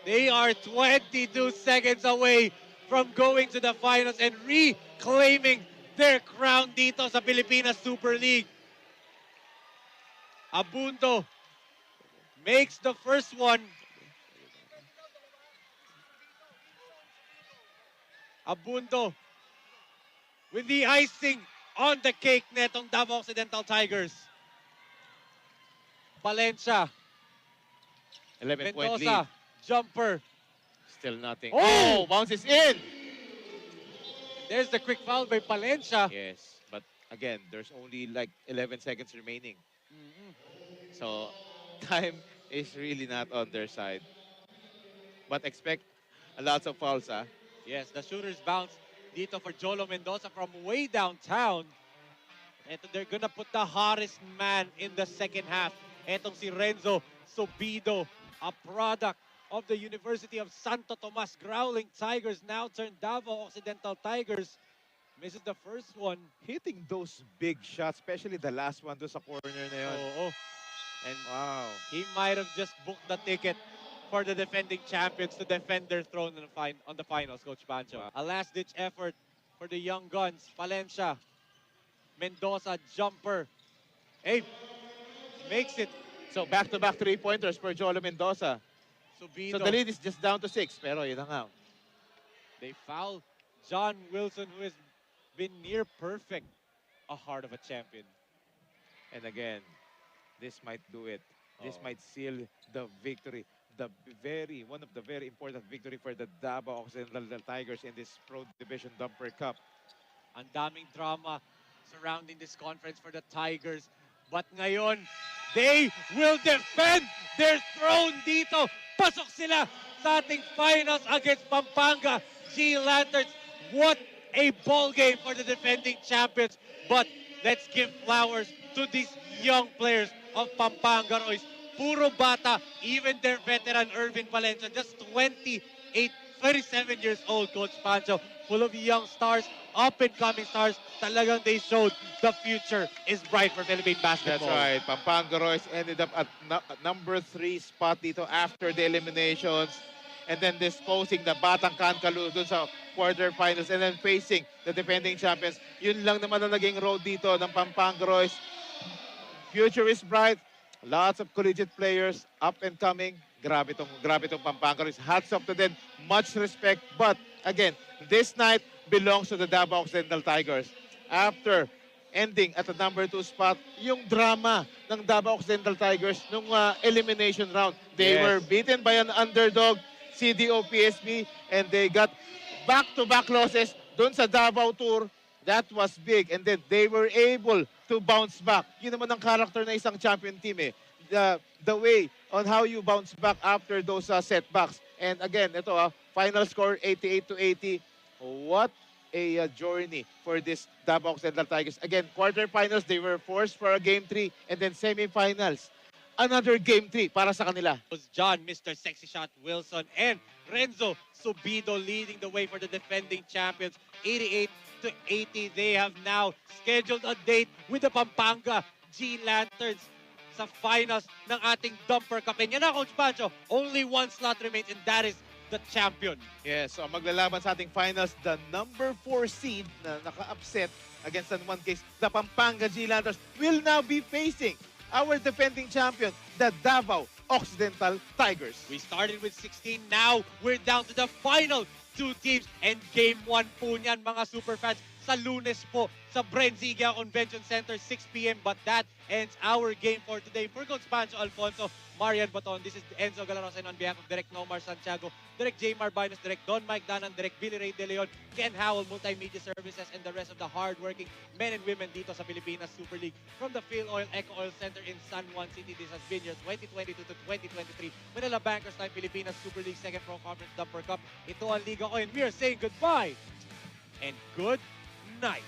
Speaker 1: They are 22 seconds away from going to the finals and reclaiming their crown dito sa Pilipinas Super League. Abundo makes the first one. Abundo with the icing on the cake netong Davao Occidental Tigers. Palencia.
Speaker 2: 11-point lead.
Speaker 1: Mendoza. Jumper.
Speaker 2: Still nothing.
Speaker 1: Oh!
Speaker 2: Bounces in.
Speaker 1: There's the quick foul by Palencia.
Speaker 2: Yes, but again, there's only like 11 seconds remaining. So, time is really not on their side. But expect lots of fouls, ha?
Speaker 1: Yes, the shooters bounce dito for Jolo Mendoza from way downtown. And they're gonna put the hottest man in the second half. Etong si Renzo Subido, a product of the University of Santo Tomas. Growling Tigers now turned Davao Occidental Tigers. Misses the first one.
Speaker 2: Hitting those big shots, especially the last one doon sa corner na yun.
Speaker 1: Oo. And
Speaker 2: Wow.
Speaker 1: he might have just booked the ticket for the defending champions to defend their throne on the finals, Coach Pancho. A last-ditch effort for the young guns. Palencia, Mendoza, jumper. Hey, makes it.
Speaker 2: So, back-to-back three-pointers for Jolo Mendoza.
Speaker 1: Subido.
Speaker 2: So, the lead is just down to 6. Pero yun na nga.
Speaker 1: They foul John Wilson, who has been near perfect. A heart of a champion.
Speaker 2: And again, this might do it. This
Speaker 1: Oh.
Speaker 2: might seal the victory. One of the very important victory for the Davao Occidental Tigers in this Pro Division Dumper Cup.
Speaker 1: Ang daming drama surrounding this conference for the Tigers. But ngayon, they will defend their throne dito. Pasok sila sa ating finals against Pampanga G Lanterns. What a ball game for the defending champions. But let's give flowers to these young players of Pampanga Royce. Puro bata, even their veteran Irvin Valencia, just 37 years old, Coach Pancho, full of young stars, up-and-coming stars. Talagang they showed the future is bright for Philippine basketball.
Speaker 2: That's right. Pampanga Royce ended up at number 3 spot dito after the eliminations. And then disposing the Batang Kankalu dun sa quarterfinals and then facing the defending champions. Yun lang naman ang naging road dito ng Pampanga Royce. Future is bright. Lots of collegiate players up and coming. Grabe tong Pampanga Royce. Hats off to them. Much respect. But again, this night belongs to the Davao Occidental Tigers. After ending at the number 2 spot, yung drama ng Davao Occidental Tigers nung elimination round. They were beaten by an underdog, CDO PSB, and they got back-to-back losses dun sa Davao Tour. That was big. And then they were able to bounce back. Yun naman ang character na isang champion team eh. The way on how you bounce back after those setbacks. And again, ito final score 88-80. What a journey for this Davao Occidental Tigers. Again, quarterfinals, they were forced for a game 3. And then semifinals, another game 3 para sa kanila.
Speaker 1: Was John, Mr. Sexy Shot Wilson, and Renzo Subido leading the way for the defending champions. 88-80. They have now scheduled a date with the Pampanga G Lanterns sa finals ng ating Dumper Cup. And yan na, Coach Pancho, only one slot remains and that is the champion.
Speaker 2: Yes, so maglalaban sa ating finals, the number 4 seed na naka-upset against San Juan Kings, the Pampanga G Lanterns will now be facing our defending champion, the Davao Occidental Tigers.
Speaker 1: We started with 16, now we're down to the final 2 teams and game 1 po niyan mga super fans sa Lunes po sa Brenziga Convention Center 6 p.m. But that ends our game for today. For Coach Pancho Alfonso, Marian Baton, this is Enzo Galarosa, and on behalf of Direk Nomar Santiago, Direk J. Marbinos, Direk Don Mike Danan, Direk Billy Ray De Leon, Ken Howell, Multimedia Services, and the rest of the hardworking men and women dito sa Pilipinas Super League. From the Phil Oil Eco Oil Center in San Juan City, this has been your 2022 to 2023 Manila Bankers Time Pilipinas Super League Second Pro Conference Dumper Cup. Ito ang Liga ko, and we are saying goodbye and good night.